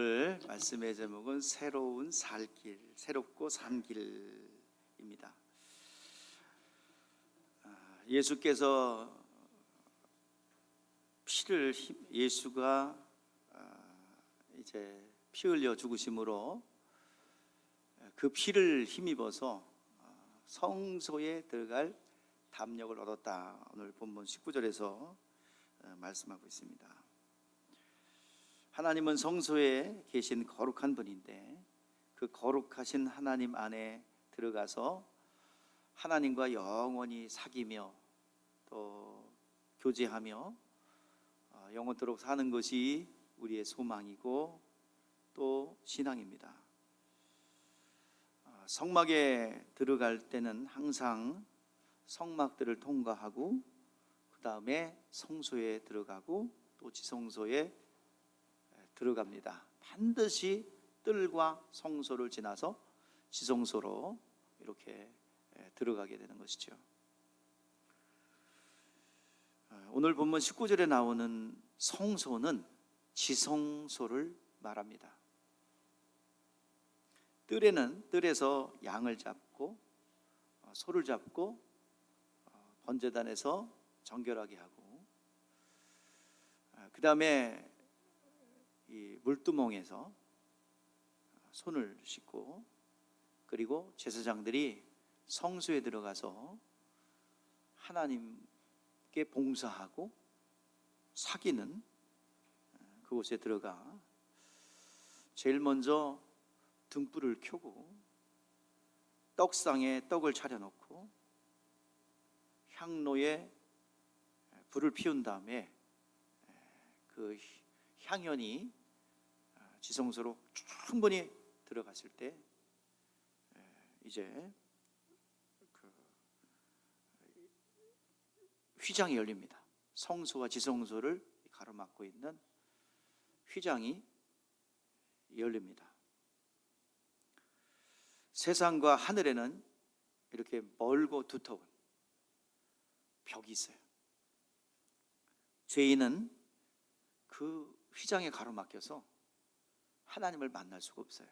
오늘 말씀의 제목은 새로운 살길, 새롭고 산 길입니다. 예수께서 예수가 이제 피 흘려 죽으심으로 그 피를 힘입어서 성소에 들어갈 담력을 얻었다. 오늘 본문 19절에서 말씀하고 있습니다. 하나님은 성소에 계신 거룩한 분인데 그 거룩하신 하나님 안에 들어가서 하나님과 영원히 사귀며 또 교제하며 영원토록 사는 것이 우리의 소망이고 또 신앙입니다. 성막에 들어갈 때는 항상 성막들을 통과하고 그 다음에 성소에 들어가고 또 지성소에 들어갑니다. 반드시 뜰과 성소를 지나서 지성소로 이렇게 들어가게 되는 것이죠. 오늘 본문 19절에 나오는 성소는 지성소를 말합니다. 뜰에서 양을 잡고 소를 잡고 번제단에서 정결하게 하고 그 다음에 이 물두멍에서 손을 씻고 그리고 제사장들이 성소에 들어가서 하나님께 봉사하고 사귀는 그곳에 들어가 제일 먼저 등불을 켜고 떡상에 떡을 차려놓고 향로에 불을 피운 다음에 그 향연이 지성소로 충분히 들어갔을 때 이제 그 휘장이 열립니다. 성소와 지성소를 가로막고 있는 휘장이 열립니다. 세상과 하늘에는 이렇게 멀고 두터운 벽이 있어요. 죄인은 그 휘장에 가로막혀서 하나님을 만날 수가 없어요.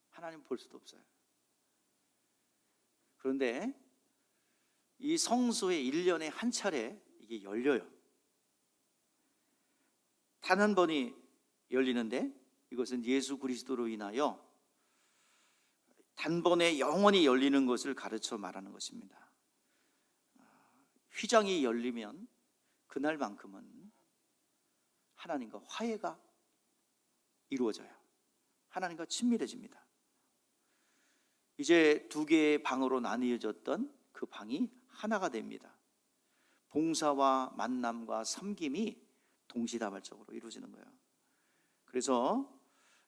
하나님 볼 수도 없어요. 그런데 이 성소에 1년에 한 차례 이게 열려요. 단 한 번이 열리는데 이것은 예수 그리스도로 인하여 단번에 영원히 열리는 것을 가르쳐 말하는 것입니다. 휘장이 열리면 그날만큼은 하나님과 화해가 이루어져요. 하나님과 친밀해집니다. 이제 두 개의 방으로 나뉘어졌던 그 방이 하나가 됩니다. 봉사와 만남과 섬김이 동시다발적으로 이루어지는 거예요. 그래서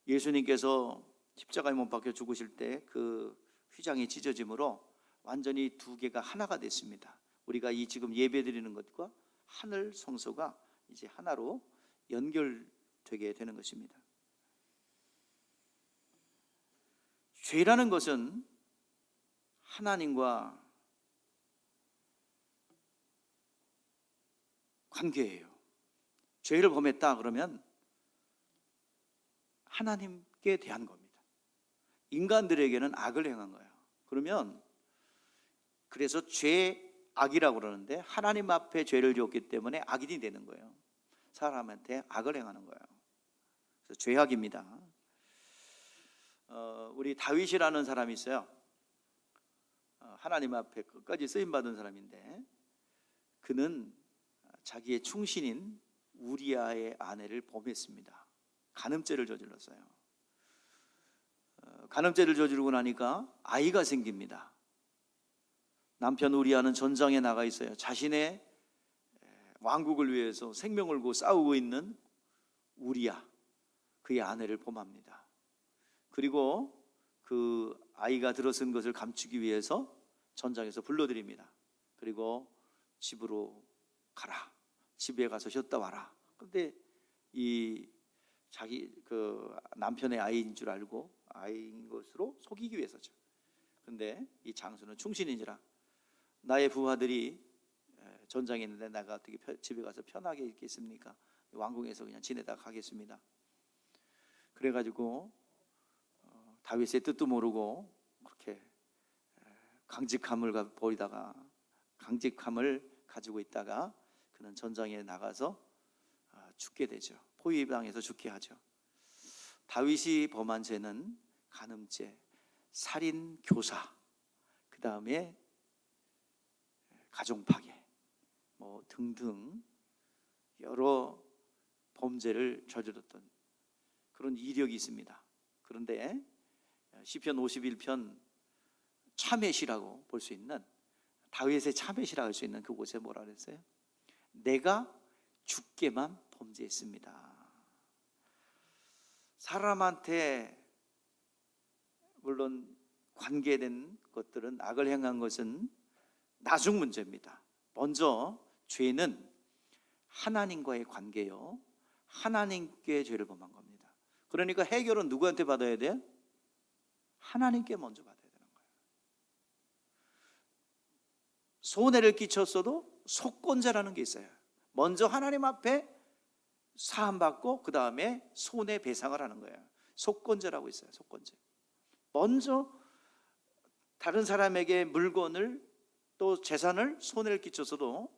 예수님께서 십자가에 못 박혀 죽으실 때 그 휘장이 찢어짐으로 완전히 두 개가 하나가 됐습니다. 우리가 이 지금 예배드리는 것과 하늘 성소가 이제 하나로 연결되게 되는 것입니다. 죄라는 것은 하나님과 관계예요. 죄를 범했다 그러면 하나님께 대한 겁니다. 인간들에게는 악을 행한 거예요. 그러면 그래서 죄악이라고 그러는데 하나님 앞에 죄를 지었기 때문에 악인이 되는 거예요. 사람한테 악을 행하는 거예요. 그래서 죄악입니다. 우리 다윗이라는 사람이 있어요. 하나님 앞에 끝까지 쓰임받은 사람인데 그는 자기의 충신인 우리아의 아내를 범했습니다. 간음죄를 저질렀어요. 간음죄를 저지르고 나니까 아이가 생깁니다. 남편 우리아는 전장에 나가 있어요. 자신의 왕국을 위해서 생명을 걸고 싸우고 있는 우리아, 그의 아내를 범합니다. 그리고 그 아이가 들어선 것을 감추기 위해서 전장에서 불러들입니다. 그리고 집으로 가라. 집에 가서 쉬었다 와라. 그런데 이 자기 그 남편의 아이인 줄 알고 아이인 것으로 속이기 위해서죠. 그런데 이 장수는 충신인지라 나의 부하들이 전장에 있는데 내가 어떻게 집에 가서 편하게 있겠습니까? 왕궁에서 그냥 지내다 가겠습니다. 그래가지고 다윗의 뜻도 모르고 그렇게 강직함을 보이다가 강직함을 가지고 있다가 그는 전장에 나가서 죽게 되죠. 포위당해서 죽게 하죠. 다윗이 범한 죄는 간음죄, 살인, 교사, 그 다음에 가정파괴 등등 여러 범죄를 저질렀던 그런 이력이 있습니다. 그런데 시편 51편 차메시라고 볼 수 있는, 다윗의 차메시라고 할 수 있는 그곳에 뭐라 그랬어요? 내가 주께만 범죄했습니다. 사람한테 물론 관계된 것들은, 악을 행한 것은 나중 문제입니다. 먼저 죄는 하나님과의 관계요, 하나님께 죄를 범한 겁니다. 그러니까 해결은 누구한테 받아야 돼요? 하나님께 먼저 받아야 되는 거예요. 손해를 끼쳤어도 속건제라는 게 있어요. 먼저 하나님 앞에 사함받고 그 다음에 손해배상을 하는 거예요. 속건제라고 있어요. 속건제. 먼저 다른 사람에게 물건을 또 재산을 손해를 끼쳤어도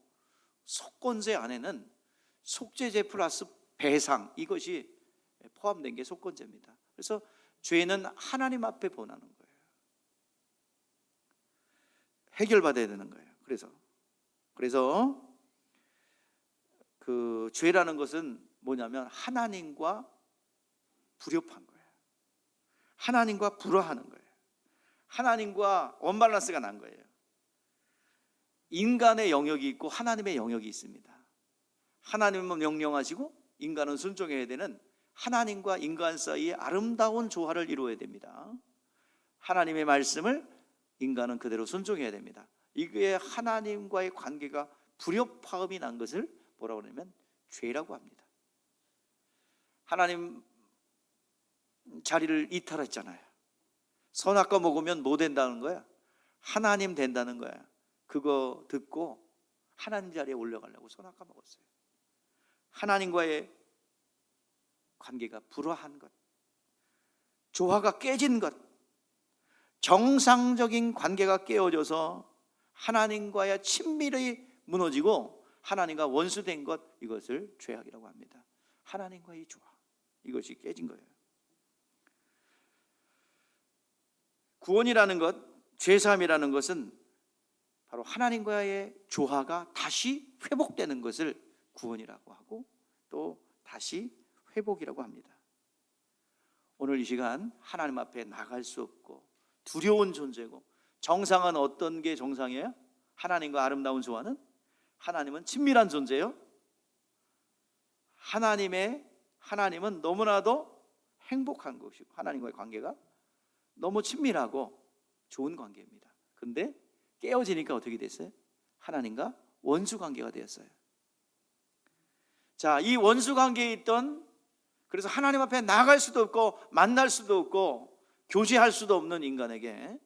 속건제 안에는 속죄제 플러스 배상, 이것이 포함된 게 속건제입니다. 그래서 죄는 하나님 앞에 본하는 거예요. 해결받아야 되는 거예요. 그래서 그 죄라는 것은 뭐냐면 하나님과 불협한 거예요. 하나님과 불화하는 거예요. 하나님과 언밸런스가 난 거예요. 인간의 영역이 있고 하나님의 영역이 있습니다. 하나님은 명령하시고 인간은 순종해야 되는 하나님과 인간 사이의 아름다운 조화를 이루어야 됩니다. 하나님의 말씀을 인간은 그대로 순종해야 됩니다. 이게 하나님과의 관계가 불협화음이 난 것을 뭐라고 하냐면 죄라고 합니다. 하나님 자리를 이탈했잖아요. 선악과 먹으면 뭐 된다는 거야? 하나님 된다는 거야. 그거 듣고 하나님 자리에 올라가려고 선악과 먹었어요. 하나님과의 관계가 불화한 것, 조화가 깨진 것, 정상적인 관계가 깨어져서 하나님과의 친밀이 무너지고 하나님과 원수된 것, 이것을 죄악이라고 합니다. 하나님과의 조화, 이것이 깨진 거예요. 구원이라는 것, 죄사함이라는 것은 바로 하나님과의 조화가 다시 회복되는 것을 구원이라고 하고 또 다시 회복이라고 합니다. 오늘 이 시간 하나님 앞에 나갈 수 없고 두려운 존재고, 정상은 어떤 게 정상이에요? 하나님과 아름다운 조화는, 하나님은 친밀한 존재예요. 하나님은 너무나도 행복한 것이고 하나님과의 관계가 너무 친밀하고 좋은 관계입니다. 근데 깨어지니까 어떻게 됐어요? 하나님과 원수 관계가 되었어요. 자, 이 원수 관계에 있던, 그래서 하나님 앞에 나갈 수도 없고 만날 수도 없고 교제할 수도 없는 인간에게,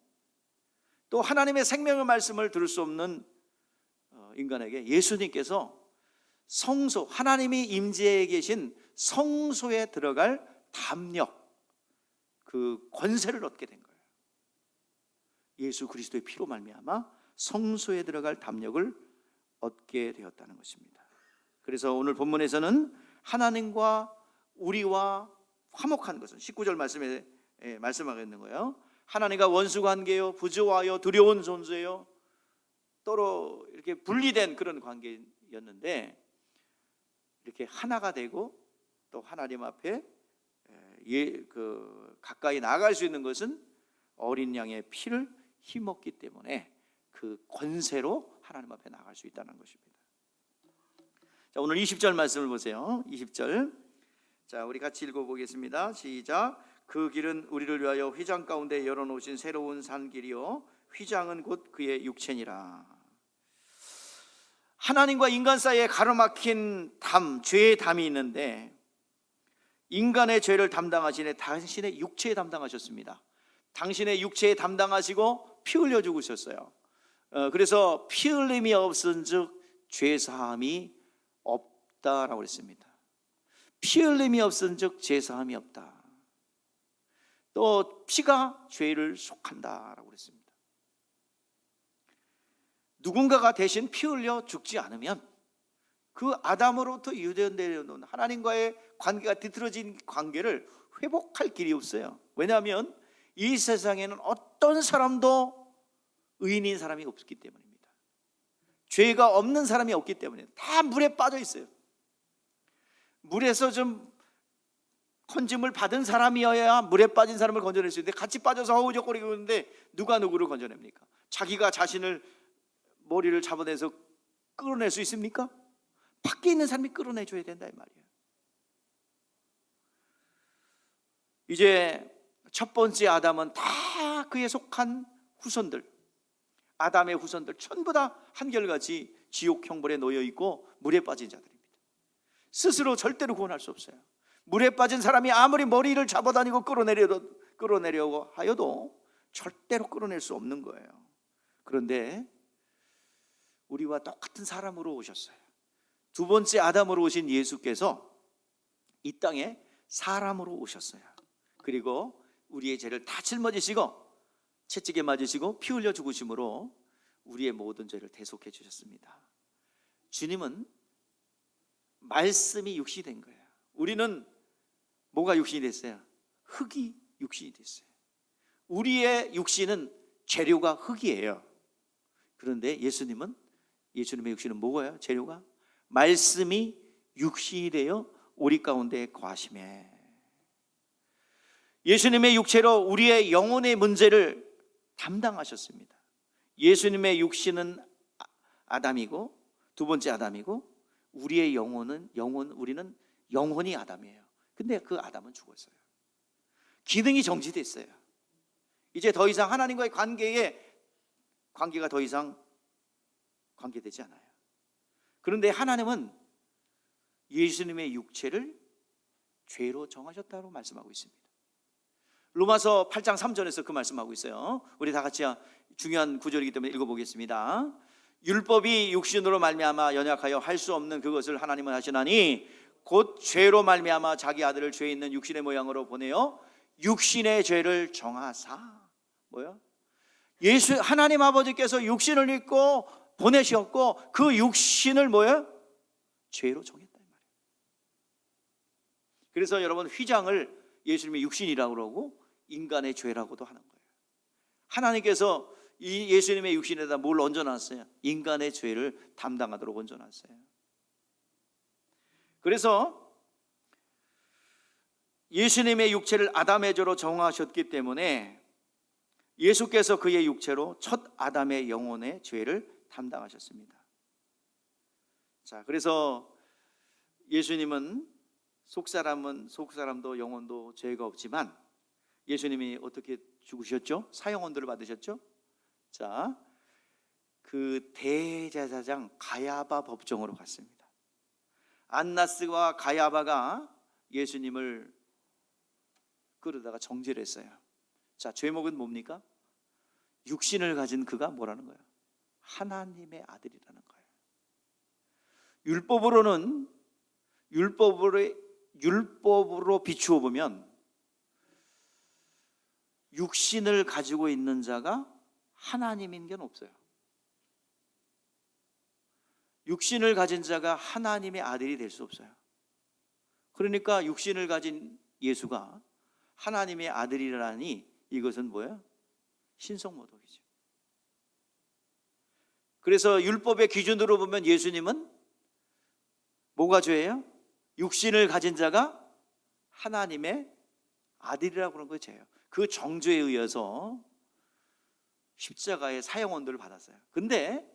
또 하나님의 생명의 말씀을 들을 수 없는 인간에게 예수님께서 성소, 하나님이 임재해 계신 성소에 들어갈 담력, 그 권세를 얻게 된 거예요. 예수 그리스도의 피로 말미암아 성소에 들어갈 담력을 얻게 되었다는 것입니다. 그래서 오늘 본문에서는 하나님과 우리와 화목한 것은 19절 말씀에 말씀하고 있는 거예요. 하나님과 원수 관계요, 부조화요, 두려운 존재요, 서로 이렇게 분리된 그런 관계였는데 이렇게 하나가 되고 또 하나님 앞에 가까이 나아갈 수 있는 것은 어린 양의 피를 힘없기 때문에 그 권세로 하나님 앞에 나갈 수 있다는 것입니다. 자, 오늘 20절 말씀을 보세요. 20절. 자, 우리 같이 읽어보겠습니다. 시작. 그 길은 우리를 위하여 휘장 가운데 열어놓으신 새로운 산길이요, 휘장은 곧 그의 육체니라. 하나님과 인간 사이에 가로막힌 담, 죄의 담이 있는데 인간의 죄를 담당하시네 당신의 육체에 담당하셨습니다. 당신의 육체에 담당하시고 피 흘려 죽으셨어요. 그래서 피 흘림이 없은즉 죄사함이 없다라고 했습니다. 피 흘림이 없은즉 죄사함이 없다. 또 피가 죄를 속한다라고 그랬습니다. 누군가가 대신 피 흘려 죽지 않으면 그 아담으로부터 유전되어온 하나님과의 관계가 뒤틀어진 관계를 회복할 길이 없어요. 왜냐하면 이 세상에는 어떤 사람도 의인인 사람이 없기 때문입니다. 죄가 없는 사람이 없기 때문에 다 물에 빠져 있어요. 물에서 좀 건짐을 받은 사람이어야 물에 빠진 사람을 건져낼 수 있는데 같이 빠져서 허우적거리고 있는데 누가 누구를 건져냅니까? 자기가 자신을 머리를 잡아내서 끌어낼 수 있습니까? 밖에 있는 사람이 끌어내줘야 된다 이 말이에요. 이제 첫 번째 아담은 다 그에 속한 후손들, 아담의 후손들 전부 다 한결같이 지옥 형벌에 놓여 있고 물에 빠진 자들입니다. 스스로 절대로 구원할 수 없어요. 물에 빠진 사람이 아무리 머리를 잡아다니고 끌어내려고 하여도 절대로 끌어낼 수 없는 거예요. 그런데 우리와 똑같은 사람으로 오셨어요. 두 번째 아담으로 오신 예수께서 이 땅에 사람으로 오셨어요. 그리고 우리의 죄를 다 짊어지시고 채찍에 맞으시고 피 흘려 죽으심으로 우리의 모든 죄를 대속해 주셨습니다. 주님은 말씀이 육신이 된 거예요. 우리는 뭐가 육신이 됐어요? 흙이 육신이 됐어요. 우리의 육신은 재료가 흙이에요. 그런데 예수님의 육신은 뭐예요? 재료가? 말씀이 육신이 되어 우리 가운데 거하심에, 예수님의 육체로 우리의 영혼의 문제를 담당하셨습니다. 예수님의 육신은 아담이고 두 번째 아담이고 우리의 우리는 영혼이 아담이에요. 근데 그 아담은 죽었어요. 기능이 정지됐어요. 이제 더 이상 하나님과의 관계가 더 이상 관계되지 않아요. 그런데 하나님은 예수님의 육체를 죄로 정하셨다고 말씀하고 있습니다. 로마서 8장 3절에서 그 말씀하고 있어요. 우리 다 같이 중요한 구절이기 때문에 읽어보겠습니다. 율법이 육신으로 말미암아 연약하여 할 수 없는 그것을 하나님은 하시나니 곧 죄로 말미암아 자기 아들을 죄 있는 육신의 모양으로 보내어 육신의 죄를 정하사. 뭐요? 하나님 아버지께서 육신을 입고 보내셨고 그 육신을 뭐예요? 죄로 정했다 이 말이에요. 그래서 여러분 휘장을 예수님의 육신이라고 그러고 인간의 죄라고도 하는 거예요. 하나님께서 이 예수님의 육신에다 뭘 얹어놨어요? 인간의 죄를 담당하도록 얹어놨어요. 그래서 예수님의 육체를 아담의 죄로 정하셨기 때문에 예수께서 그의 육체로 첫 아담의 영혼의 죄를 담당하셨습니다. 자, 그래서 예수님은 속사람도 영혼도 죄가 없지만 예수님이 어떻게 죽으셨죠? 사형언도를 받으셨죠? 자, 그 대제사장 가야바 법정으로 갔습니다. 안나스와 가야바가 예수님을 끌어다가 정죄를 했어요. 자, 죄목은 뭡니까? 육신을 가진 그가 뭐라는 거예요? 하나님의 아들이라는 거예요. 율법으로 비추어 보면 육신을 가지고 있는 자가 하나님인 게 없어요. 육신을 가진 자가 하나님의 아들이 될 수 없어요. 그러니까 육신을 가진 예수가 하나님의 아들이라니 이것은 뭐예요? 신성모독이죠. 그래서 율법의 기준으로 보면 예수님은 뭐가 죄예요? 육신을 가진 자가 하나님의 아들이라고 그런 거 죄예요. 그 정죄에 의해서 십자가의 사형언도를 받았어요. 근데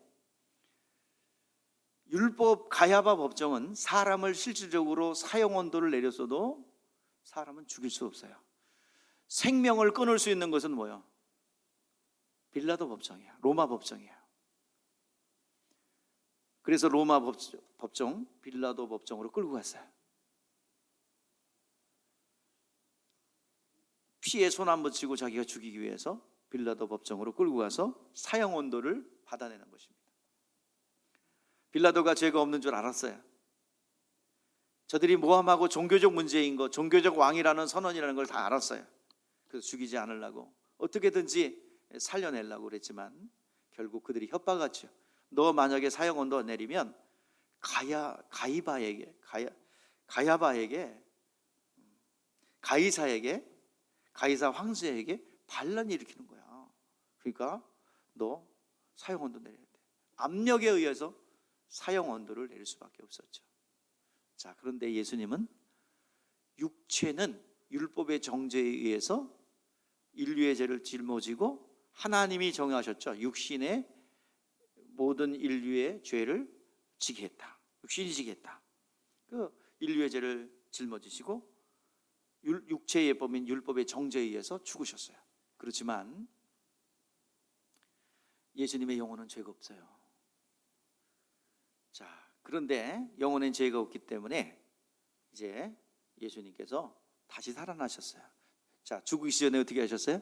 율법 가야바 법정은 사람을 실질적으로 사형언도를 내렸어도 사람은 죽일 수 없어요. 생명을 끊을 수 있는 것은 뭐예요? 빌라도 법정이에요. 로마 법정이에요. 그래서 로마 법정, 빌라도 법정으로 끌고 갔어요. 피에 손 안 묻히고 자기가 죽이기 위해서 빌라도 법정으로 끌고 가서 사형언도를 받아내는 것입니다. 빌라도가 죄가 없는 줄 알았어요. 저들이 모함하고 종교적 문제인 것, 종교적 왕이라는 선언이라는 걸 다 알았어요. 그래서 죽이지 않으려고 어떻게든지 살려내려고 그랬지만 결국 그들이 협박하죠. 너 만약에 사형 언도 내리면 가야바에게 가이사 황제에게 반란을 일으키는 거야. 그러니까 너 사형 언도 내려야 돼. 압력에 의해서 사형 언도를 내릴 수밖에 없었죠. 자, 그런데 예수님은 육체는 율법의 정죄에 의해서 인류의 죄를 짊어지고 하나님이 정하셨죠. 육신의 모든 인류의 죄를 지게 했다. 육신이 지게 했다. 그 인류의 죄를 짊어지시고 육체의 예법인 율법의 정죄에 의해서 죽으셨어요. 그렇지만 예수님의 영혼은 죄가 없어요. 자, 그런데 영혼엔 죄가 없기 때문에 이제 예수님께서 다시 살아나셨어요. 자, 죽으시기 전에 어떻게 하셨어요?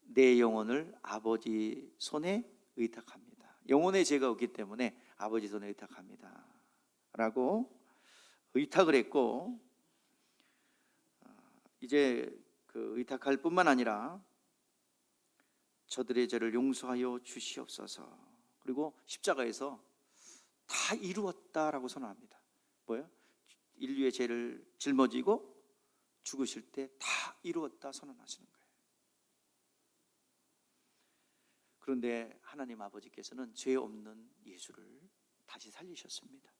내 영혼을 아버지 손에 의탁합니다. 영혼의 죄가 없기 때문에 아버지 손에 의탁합니다 라고 의탁을 했고, 이제 그 의탁할 뿐만 아니라 저들의 죄를 용서하여 주시옵소서. 그리고 십자가에서 다 이루었다라고 선언합니다. 뭐예요? 인류의 죄를 짊어지고 죽으실 때 다 이루었다 선언하시는 거예요. 그런데 하나님 아버지께서는 죄 없는 예수를 다시 살리셨습니다.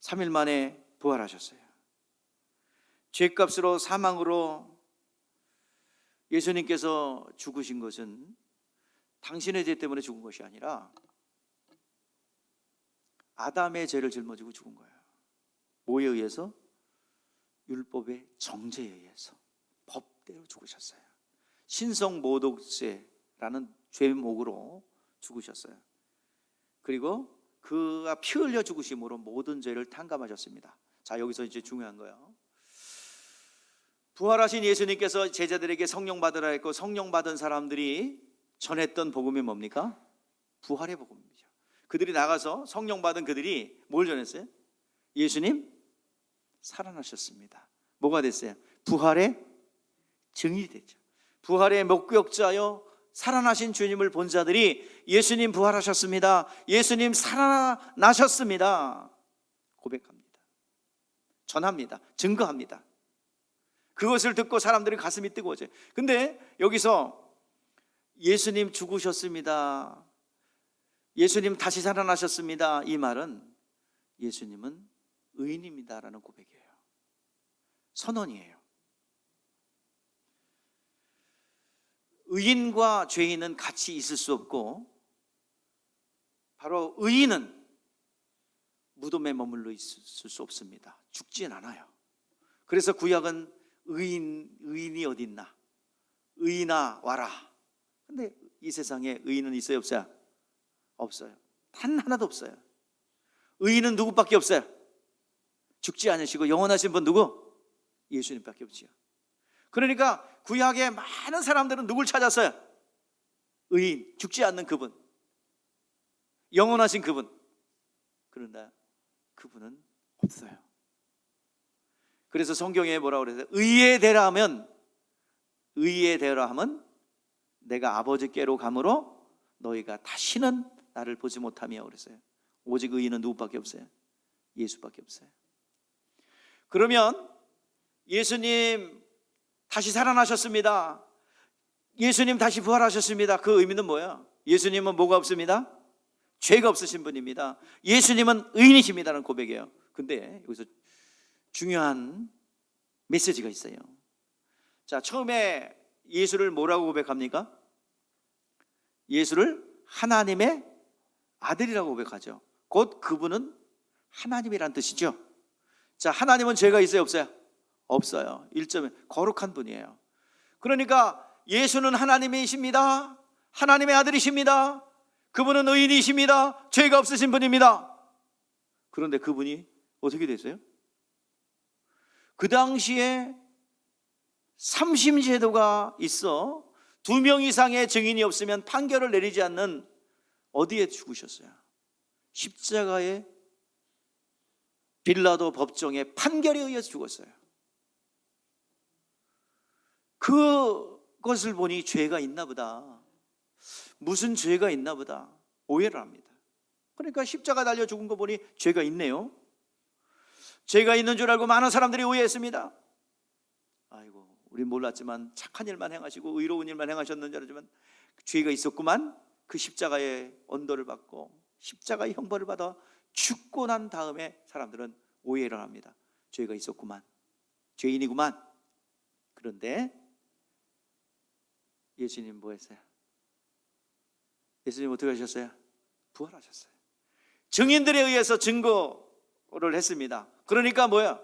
3일 만에 부활하셨어요. 죄값으로 사망으로 예수님께서 죽으신 것은 당신의 죄 때문에 죽은 것이 아니라 아담의 죄를 짊어지고 죽은 거예요. 뭐에 의해서? 율법의 정죄에 의해서 법대로 죽으셨어요. 신성모독죄라는 죄목으로 죽으셨어요. 그리고 그가 피 흘려 죽으심으로 모든 죄를 탕감하셨습니다. 자, 여기서 이제 중요한 거예요. 부활하신 예수님께서 제자들에게 성령 받으라 했고, 성령 받은 사람들이 전했던 복음이 뭡니까? 부활의 복음이죠. 그들이 나가서 성령 받은 그들이 뭘 전했어요? 예수님 살아나셨습니다. 뭐가 됐어요? 부활의 증인이 됐죠. 부활의 목격자여 살아나신 주님을 본 자들이 예수님 부활하셨습니다, 예수님 살아나셨습니다 고백합니다. 전합니다. 증거합니다. 그것을 듣고 사람들이 가슴이 뜨거워져요. 근데 여기서 예수님 죽으셨습니다, 예수님 다시 살아나셨습니다, 이 말은 예수님은 의인입니다라는 고백이에요. 선언이에요. 의인과 죄인은 같이 있을 수 없고, 바로 의인은 무덤에 머물러 있을 수 없습니다. 죽진 않아요. 그래서 구약은 의인이 어디 있나? 의인아 와라. 근데 이 세상에 의인은 있어요, 없어요? 없어요. 단 하나도 없어요. 의인은 누구밖에 없어요? 죽지 않으시고 영원하신 분 누구? 예수님밖에 없지요. 그러니까 구약의 많은 사람들은 누굴 찾았어요? 의인, 죽지 않는 그분, 영원하신 그분. 그런데 그분은 없어요. 그래서 성경에 뭐라고 그래서 의에 대라 하면 내가 아버지께로 가므로 너희가 다시는 나를 보지 못하며 그랬어요. 오직 의인은 누구밖에 없어요? 예수밖에 없어요. 그러면 예수님 다시 살아나셨습니다, 예수님 다시 부활하셨습니다, 그 의미는 뭐예요? 예수님은 뭐가 없습니다? 죄가 없으신 분입니다. 예수님은 의인이십니다라는 고백이에요. 근데 여기서 중요한 메시지가 있어요. 자, 처음에 예수를 뭐라고 고백합니까? 예수를 하나님의 아들이라고 고백하죠. 곧 그분은 하나님이란 뜻이죠. 자, 하나님은 죄가 있어요, 없어요? 없어요. 1점에 거룩한 분이에요. 그러니까 예수는 하나님이십니다, 하나님의 아들이십니다, 그분은 의인이십니다, 죄가 없으신 분입니다. 그런데 그분이 어떻게 됐어요? 그 당시에 삼심제도가 있어 2명 이상의 증인이 없으면 판결을 내리지 않는, 어디에 죽으셨어요? 십자가의 빌라도 법정의 판결에 의해서 죽었어요. 그것을 보니 죄가 있나 보다, 무슨 죄가 있나 보다 오해를 합니다. 그러니까 십자가 달려 죽은 거 보니 죄가 있네요. 죄가 있는 줄 알고 많은 사람들이 오해했습니다. 아이고, 우린 몰랐지만 착한 일만 행하시고 의로운 일만 행하셨는 줄 알지만 죄가 있었구만. 그 십자가의 언도를 받고 십자가의 형벌을 받아 죽고 난 다음에 사람들은 오해를 합니다. 죄가 있었구만, 죄인이구만. 그런데 예수님 뭐 했어요? 예수님 어떻게 하셨어요? 부활하셨어요. 증인들에 의해서 증거를 했습니다. 그러니까 뭐야?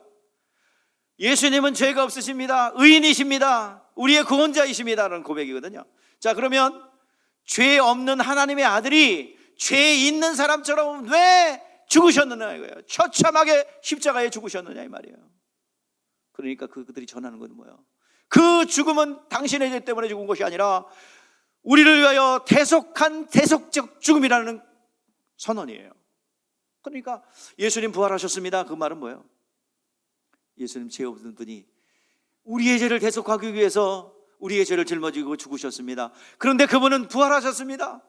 예수님은 죄가 없으십니다, 의인이십니다, 우리의 구원자이십니다라는 고백이거든요. 자, 그러면 죄 없는 하나님의 아들이 죄 있는 사람처럼 왜 죽으셨느냐 이거예요. 처참하게 십자가에 죽으셨느냐 이 말이에요. 그러니까 그들이 전하는 건 뭐예요? 그 죽음은 당신의 죄 때문에 죽은 것이 아니라 우리를 위하여 대속한 대속적 죽음이라는 선언이에요. 그러니까 예수님 부활하셨습니다. 그 말은 뭐예요? 예수님 죄 없는 분이 우리의 죄를 대속하기 위해서 우리의 죄를 짊어지고 죽으셨습니다. 그런데 그분은 부활하셨습니다.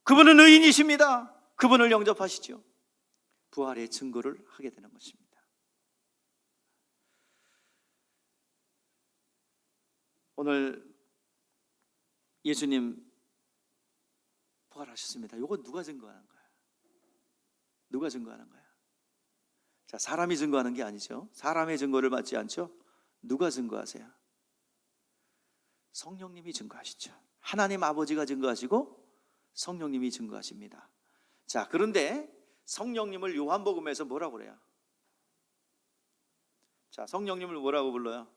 그분은 의인이십니다. 그분을 영접하시죠. 부활의 증거를 하게 되는 것입니다. 오늘 예수님 부활하셨습니다. 이거 누가 증거하는 거야? 누가 증거하는 거야? 자, 사람이 증거하는 게 아니죠. 사람의 증거를 받지 않죠. 누가 증거하세요? 성령님이 증거하시죠. 하나님 아버지가 증거하시고 성령님이 증거하십니다. 자, 그런데 성령님을 요한복음에서 뭐라고 그래요? 자, 성령님을 뭐라고 불러요?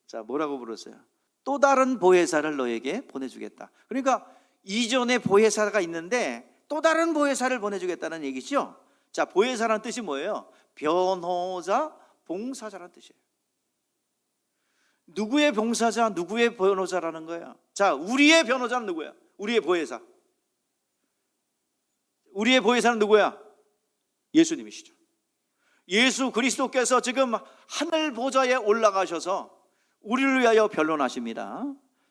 자, 뭐라고 불렀어요? 또 다른 보혜사를 너에게 보내주겠다. 그러니까 이전에 보혜사가 있는데 또 다른 보혜사를 보내주겠다는 얘기죠. 자, 보혜사라는 뜻이 뭐예요? 변호자, 봉사자라는 뜻이에요. 누구의 봉사자, 누구의 변호자라는 거예요? 자, 우리의 변호자는 누구야? 우리의 보혜사. 우리의 보혜사는 누구야? 예수님이시죠. 예수 그리스도께서 지금 하늘 보좌에 올라가셔서 우리를 위하여 변론하십니다.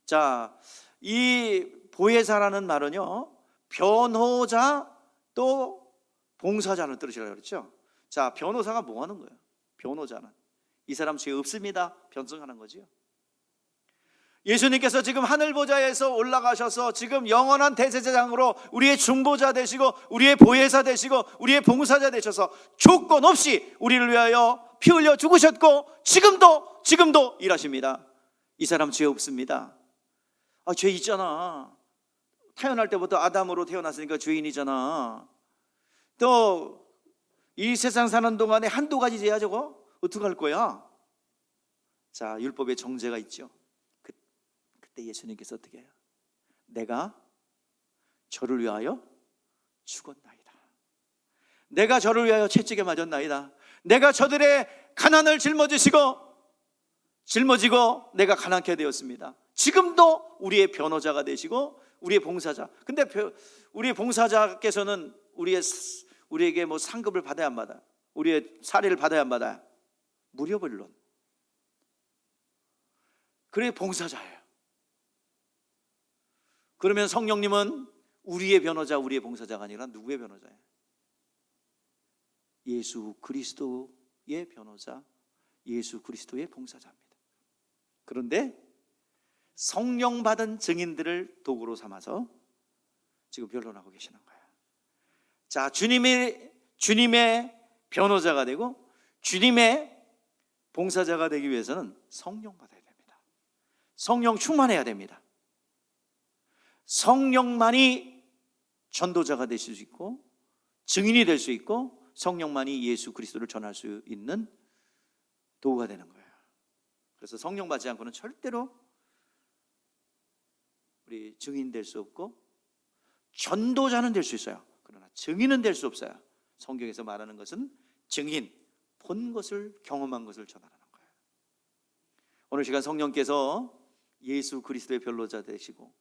자, 이 보혜사라는 말은요, 변호자 또 봉사자는 뜻이라고 그랬죠. 자, 변호사가 뭐 하는 거예요? 변호자는 이 사람 죄 없습니다 변증하는 거죠. 예수님께서 지금 하늘 보좌에서 올라가셔서 지금 영원한 대제사장으로 우리의 중보자 되시고 우리의 보혜사 되시고 우리의 봉사자 되셔서 조건 없이 우리를 위하여 피 흘려 죽으셨고 지금도 일하십니다. 이 사람 죄 없습니다. 아, 죄 있잖아. 태어날 때부터 아담으로 태어났으니까 죄인이잖아. 또 이 세상 사는 동안에 한두 가지 죄야 저거? 어떡할 거야? 자, 율법의 정죄가 있죠. 그때 예수님께서 어떻게 해요? 내가 저를 위하여 죽었나이다. 내가 저를 위하여 채찍에 맞았나이다. 내가 저들의 가난을 짊어지고 내가 가난케 되었습니다. 지금도 우리의 변호자가 되시고 우리의 봉사자. 근데 우리의 봉사자께서는 우리에게 뭐 상급을 받아야 안 받아? 우리의 사례를 받아야 안 받아요? 무료불론. 그래, 봉사자예요. 그러면 성령님은 우리의 변호자, 우리의 봉사자가 아니라 누구의 변호자예요? 예수 그리스도의 변호자, 예수 그리스도의 봉사자입니다. 그런데 성령 받은 증인들을 도구로 삼아서 지금 변론하고 계시는 거예요. 자, 주님의 변호자가 되고 주님의 봉사자가 되기 위해서는 성령 받아야 됩니다. 성령 충만해야 됩니다. 성령만이 전도자가 되실 수 있고 증인이 될 수 있고 성령만이 예수 그리스도를 전할 수 있는 도구가 되는 거예요. 그래서 성령 받지 않고는 절대로 우리 증인 될 수 없고 전도자는 될 수 있어요. 그러나 증인은 될 수 없어요. 성경에서 말하는 것은 증인, 본 것을, 경험한 것을 전하는 거예요. 오늘 시간 성령께서 예수 그리스도의 변호자 되시고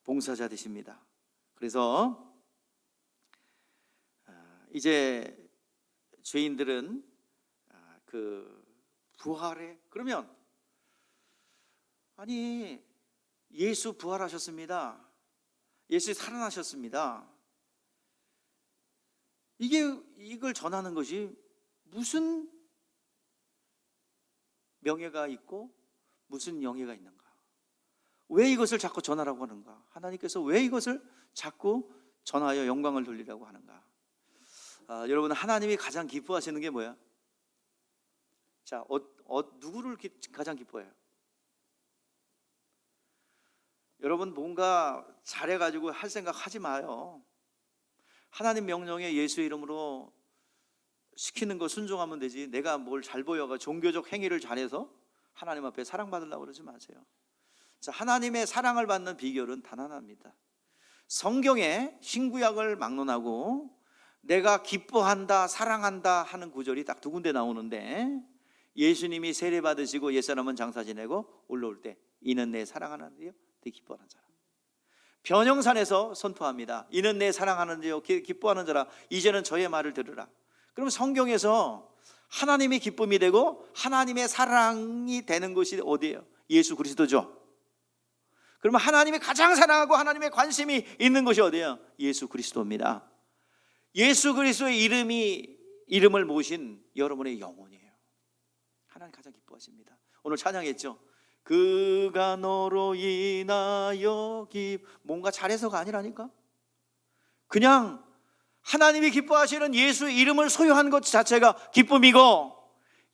봉사자 되십니다. 그래서 이제 죄인들은 그 부활에, 그러면 아니, 예수 부활하셨습니다. 예수 살아나셨습니다. 이걸 전하는 것이 무슨 명예가 있고 무슨 영예가 있는가? 왜 이것을 자꾸 전하라고 하는가? 하나님께서 왜 이것을 자꾸 전하여 영광을 돌리라고 하는가? 여러분, 하나님이 가장 기뻐하시는 게 뭐야? 자, 누구를 가장 기뻐해요? 여러분, 뭔가 잘해가지고 할 생각 하지 마요. 하나님 명령에 예수의 이름으로 시키는 거 순종하면 되지, 내가 뭘 잘 보여가 종교적 행위를 잘해서 하나님 앞에 사랑받으려고 그러지 마세요. 자, 하나님의 사랑을 받는 비결은 단 하나입니다. 성경에 신구약을 막론하고 내가 기뻐한다, 사랑한다 하는 구절이 딱 두 군데 나오는데, 예수님이 세례 받으시고 옛사람은 장사 지내고 올라올 때 이는 내 사랑하는 자요 내 기뻐하는 자라. 변형산에서 선포합니다. 이는 내 사랑하는 자요 기뻐하는 자라. 이제는 저의 말을 들으라. 그럼 성경에서 하나님이 기쁨이 되고 하나님의 사랑이 되는 것이 어디예요? 예수 그리스도죠. 그러면 하나님이 가장 사랑하고 하나님의 관심이 있는 것이 어디예요? 예수 그리스도입니다. 예수 그리스도의 이름을 모신 여러분의 영혼이에요. 하나님 가장 기뻐하십니다. 오늘 찬양했죠. 그가 너로 인하여 뭔가 잘해서가 아니라니까. 그냥 하나님이 기뻐하시는 예수 이름을 소유한 것 자체가 기쁨이고,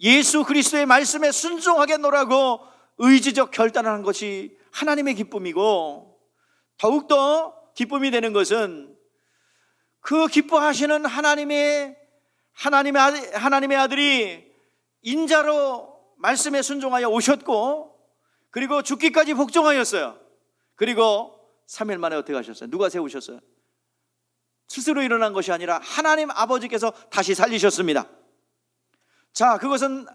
예수 그리스도의 말씀에 순종하게 노라고 의지적 결단하는 것이 하나님의 기쁨이고, 더욱더 기쁨이 되는 것은 그 기뻐하시는 하나님의 아들이 인자로 말씀에 순종하여 오셨고, 그리고 죽기까지 복종하였어요. 그리고 3일 만에 어떻게 하셨어요? 누가 세우셨어요? 스스로 일어난 것이 아니라 하나님 아버지께서 다시 살리셨습니다. 자, 그것은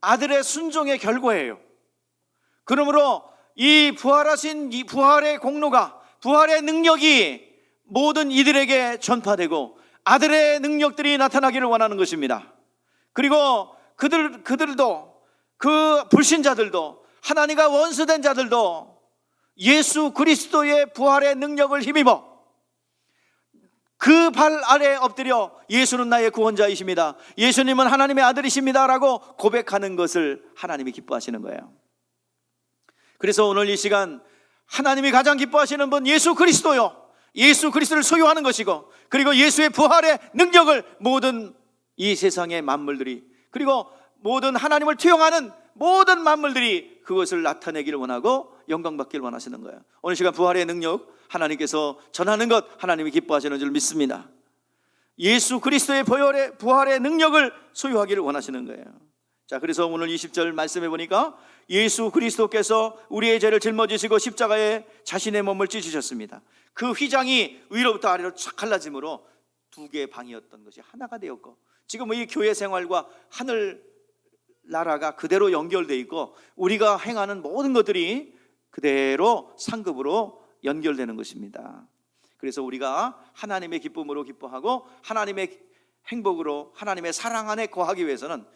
아들의 순종의 결과예요. 그러므로 이 부활하신 이 부활의 공로가, 부활의 능력이 모든 이들에게 전파되고 아들의 능력들이 나타나기를 원하는 것입니다. 그리고 그들도, 그 불신자들도, 하나님과 원수된 자들도 예수 그리스도의 부활의 능력을 힘입어 그 발 아래 엎드려 예수는 나의 구원자이십니다, 예수님은 하나님의 아들이십니다 라고 고백하는 것을 하나님이 기뻐하시는 거예요. 그래서 오늘 이 시간 하나님이 가장 기뻐하시는 분 예수 그리스도요, 예수 그리스도를 소유하는 것이고, 그리고 예수의 부활의 능력을 모든 이 세상의 만물들이, 그리고 모든 하나님을 투영하는 모든 만물들이 그것을 나타내기를 원하고 영광받기를 원하시는 거예요. 오늘 시간 부활의 능력 하나님께서 전하는 것 하나님이 기뻐하시는 줄 믿습니다. 예수 그리스도의 부활의 능력을 소유하기를 원하시는 거예요. 자, 그래서 오늘 20절 말씀해 보니까 예수 그리스도께서 우리의 죄를 짊어지시고 십자가에 자신의 몸을 찢으셨습니다. 그 휘장이 위로부터 아래로 쫙 갈라짐으로 두 개의 방이었던 것이 하나가 되었고, 지금 이 교회 생활과 하늘 나라가 그대로 연결되어 있고, 우리가 행하는 모든 것들이 그대로 상급으로 연결되는 것입니다. 그래서 우리가 하나님의 기쁨으로 기뻐하고 하나님의 행복으로 하나님의 사랑 안에 거하기 위해서는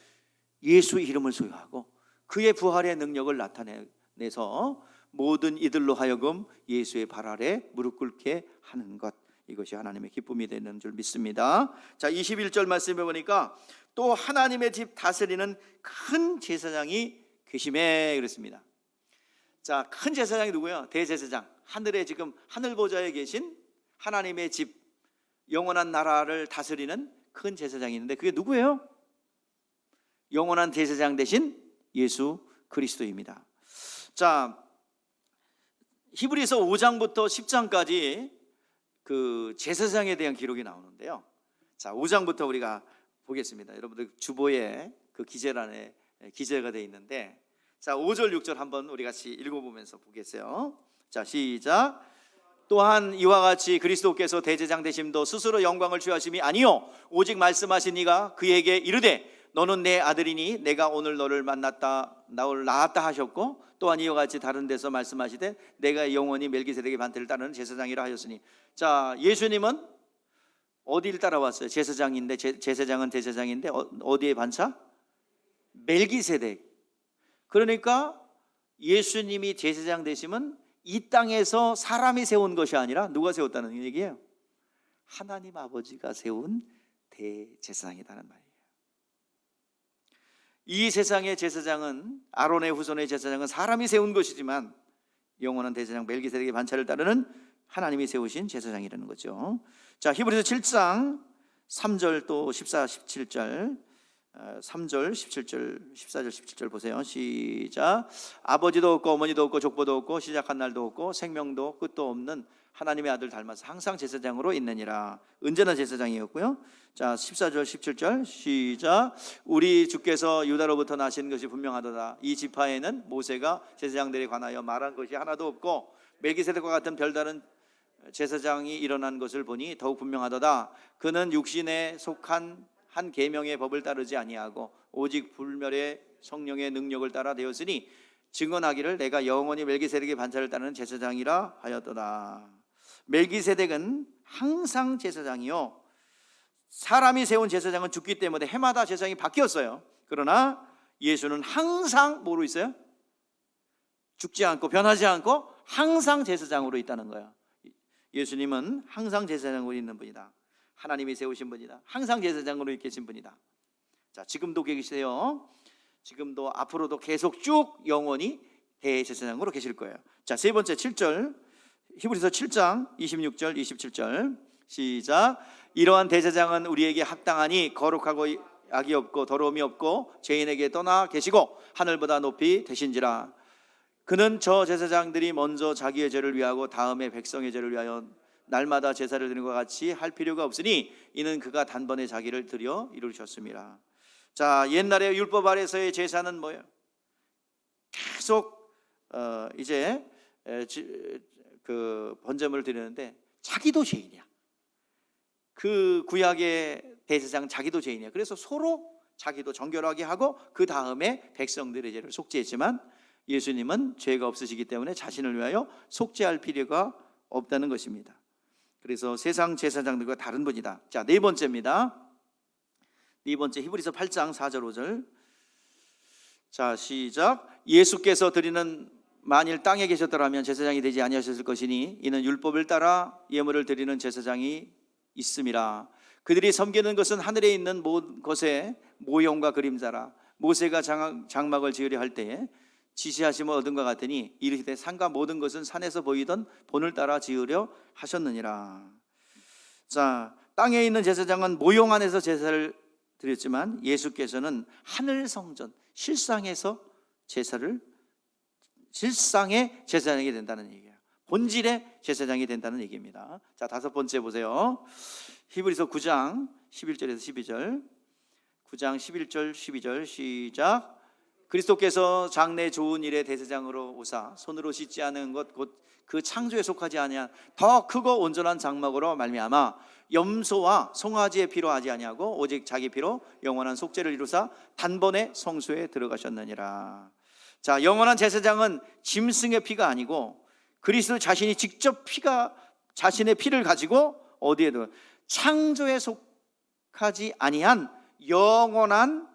예수 이름을 소유하고 그의 부활의 능력을 나타내서 모든 이들로 하여금 예수의 발 아래 무릎 꿇게 하는 것, 이것이 하나님의 기쁨이 되는 줄 믿습니다. 자, 21절 말씀해 보니까 또 하나님의 집 다스리는 큰 제사장이 계심에 그랬습니다. 자, 큰 제사장이 누구예요? 대제사장. 하늘에 지금 하늘 보좌에 계신 하나님의 집, 영원한 나라를 다스리는 큰 제사장이 있는데 그게 누구예요? 영원한 대제사장 되신 예수 그리스도입니다. 자, 히브리서 5장부터 10장까지 그 제사장에 대한 기록이 나오는데요. 자, 5장부터 우리가 보겠습니다. 여러분들 주보에 그 기재란에 기재가 되어 있는데, 자, 5절 6절 한번 우리 같이 읽어보면서 보겠어요. 자, 시작. 또한 이와 같이 그리스도께서 대제장 되심도 스스로 영광을 취하심이 아니요 오직 말씀하신 이가 그에게 이르되 너는 내 아들이니 내가 오늘 너를 낳았다 하셨고, 또한 이와 같이 다른 데서 말씀하시되 내가 영원히 멜기세덱의 반태를 따르는 제사장이라 하였으니. 자, 예수님은 어디를 따라왔어요? 제사장인데, 제사장은 대제사장인데 어디에 반차? 멜기세덱. 그러니까 예수님이 제사장 되심은 이 땅에서 사람이 세운 것이 아니라 누가 세웠다는 얘기예요? 하나님 아버지가 세운 대제사장이라는 말이에요. 이 세상의 제사장은, 아론의 후손의 제사장은 사람이 세운 것이지만 영원한 대제사장 멜기세덱의 반차를 따르는 하나님이 세우신 제사장이라는 거죠. 자, 히브리서 7장 3절 또 14, 17절 3절, 17절, 14절, 17절 보세요. 시작. 아버지도 없고 어머니도 없고 족보도 없고 시작한 날도 없고 생명도 끝도 없는 하나님의 아들 닮아서 항상 제사장으로 있느니라. 언제나 제사장이었고요. 자, 14절, 17절 시작. 우리 주께서 유다로부터 나신 것이 분명하도다. 이 지파에는 모세가 제사장들에 관하여 말한 것이 하나도 없고 멜기세덱과 같은 별다른 제사장이 일어난 것을 보니 더욱 분명하도다. 그는 육신에 속한 한 계명의 법을 따르지 아니하고 오직 불멸의 성령의 능력을 따라 되었으니 증언하기를 내가 영원히 멜기세덱의 반차를 따르는 제사장이라 하였도다. 멜기세덱은 항상 제사장이요, 사람이 세운 제사장은 죽기 때문에 해마다 제사장이 바뀌었어요. 그러나 예수는 항상 뭐로 있어요? 죽지 않고 변하지 않고 항상 제사장으로 있다는 거예요. 예수님은 항상 제사장으로 있는 분이다. 하나님이 세우신 분이다. 항상 제사장으로 계신 분이다. 자, 지금도 계시세요. 지금도 앞으로도 계속 쭉 영원히 대제사장으로 계실 거예요. 자, 세 번째 7절 히브리서 7장 26절 27절 시작. 이러한 대제사장은 우리에게 합당하니 거룩하고 악이 없고 더러움이 없고 죄인에게 떠나 계시고 하늘보다 높이 되신지라. 그는 저 제사장들이 먼저 자기의 죄를 위하고 다음에 백성의 죄를 위하여 날마다 제사를 드리는 것 같이 할 필요가 없으니 이는 그가 단번에 자기를 드려 이루셨습니다. 자, 옛날에 율법 아래서의 제사는 뭐예요? 계속 이제 그 번제물을 드리는데 자기도 죄인이야. 그 구약의 대제사장 자기도 죄인이야. 그래서 서로 자기도 정결하게 하고 그 다음에 백성들의 죄를 속죄했지만 예수님은 죄가 없으시기 때문에 자신을 위하여 속죄할 필요가 없다는 것입니다. 그래서 세상 제사장들과 다른 분이다. 자, 네 번째입니다. 네 번째 히브리서 8장 4절 5절. 자, 시작. 예수께서 드리는 만일 땅에 계셨더라면 제사장이 되지 아니하셨을 것이니 이는 율법을 따라 예물을 드리는 제사장이 있음이라. 그들이 섬기는 것은 하늘에 있는 것의 모형과 그림자라. 모세가 장막을 지으려 할 때에 지시하심을 얻은 것 같으니 이르시되 산과 모든 것은 산에서 보이던 본을 따라 지으려 하셨느니라. 자, 땅에 있는 제사장은 모형 안에서 제사를 드렸지만 예수께서는 하늘 성전 실상에서 실상의 제사장이 된다는 얘기예요. 본질의 제사장이 된다는 얘기입니다. 자, 다섯 번째 보세요. 히브리서 9장 11절에서 12절 9장 11절 12절 시작. 그리스도께서 장래 좋은 일의 대제사장으로 오사 손으로 씻지 않은 것 곧 그 창조에 속하지 아니한 더 크고 온전한 장막으로 말미암아 염소와 송아지의 피로 하지 아니하고 오직 자기 피로 영원한 속죄를 이루사 단번에 성소에 들어가셨느니라. 자, 영원한 제사장은 짐승의 피가 아니고 그리스도 자신이 직접 자신의 피를 가지고 어디에도 창조에 속하지 아니한 영원한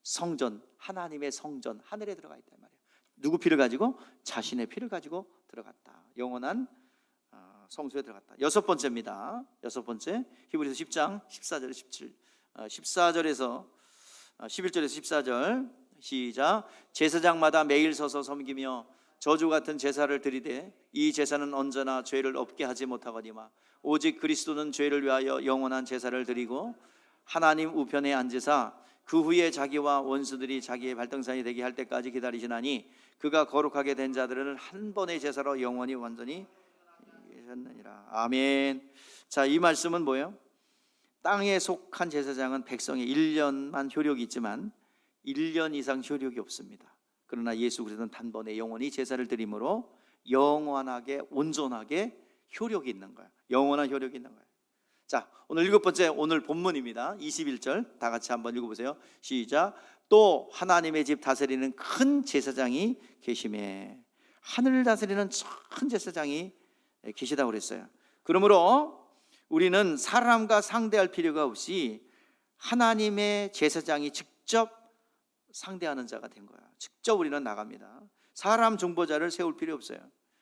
성전, 하나님의 성전, 하늘에 들어가 있단 말이에요. 누구 피를 가지고? 자신의 피를 가지고 들어갔다. 영원한 성소에 들어갔다. 여섯 번째입니다. 여섯 번째 히브리서 10장 14절에서 14절에서 11절에서 14절 시작. 제사장마다 매일 서서 섬기며 저주 같은 제사를 드리되 이 제사는 언제나 죄를 없게 하지 못하거니와 오직 그리스도는 죄를 위하여 영원한 제사를 드리고 하나님 우편에 앉으사 그 후에 자기와 원수들이 자기의 발등상이 되게 할 때까지 기다리시나니 그가 거룩하게 된 자들을 한 번의 제사로 영원히 완전히 하셨느니라. 아멘. 자, 이 말씀은 뭐예요? 땅에 속한 제사장은 백성의 1년만 효력이 있지만 1년 이상 효력이 없습니다. 그러나 예수 그리스도는 단번에 영원히 제사를 드림으로 영원하게 온전하게 효력이 있는 거예요. 영원한 효력이 있는 거예요. 자, 오늘 일곱 번째 오늘 본문입니다. 21절 다 같이 한번 읽어보세요. 시작. 또 하나님의 집 다스리는 큰 제사장이 계심에. 하늘을 다스리는 큰 제사장이 계시다고 그랬어요. 그러므로 우리는 사람과 상대할 필요가 없이 하나님의 제사장이 직접 상대하는 자가 된 거야. 직접 우리는 나갑니다. 사람 중보자를 세울 필요 없어요.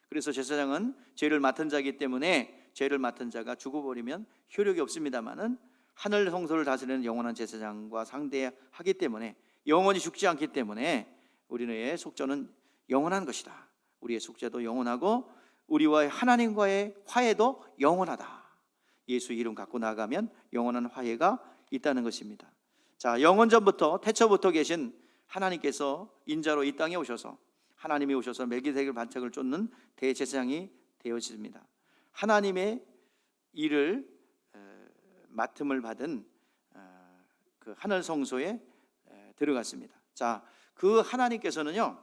그래서 제사장은 죄를 맡은 자이기 때문에 죄를 맡은 자가 죽어버리면 효력이 없습니다마는 하늘 성소를 다스리는 영원한 제사장과 상대하기 때문에 영원히 죽지 않기 때문에 우리의 속죄는 영원한 것이다. 우리의 속죄도 영원하고 우리와 하나님과의 화해도 영원하다. 예수 이름 갖고 나가면 영원한 화해가 있다는 것입니다. 자, 영원전부터 태초부터 계신 하나님께서 인자로 이 땅에 오셔서 하나님이 오셔서 멜기세덱 반석을 쫓는 대제사장이 되어집니다. 하나님의 일을 맡음을 받은 그 하늘 성소에 들어갔습니다. 자, 그 하나님께서는요,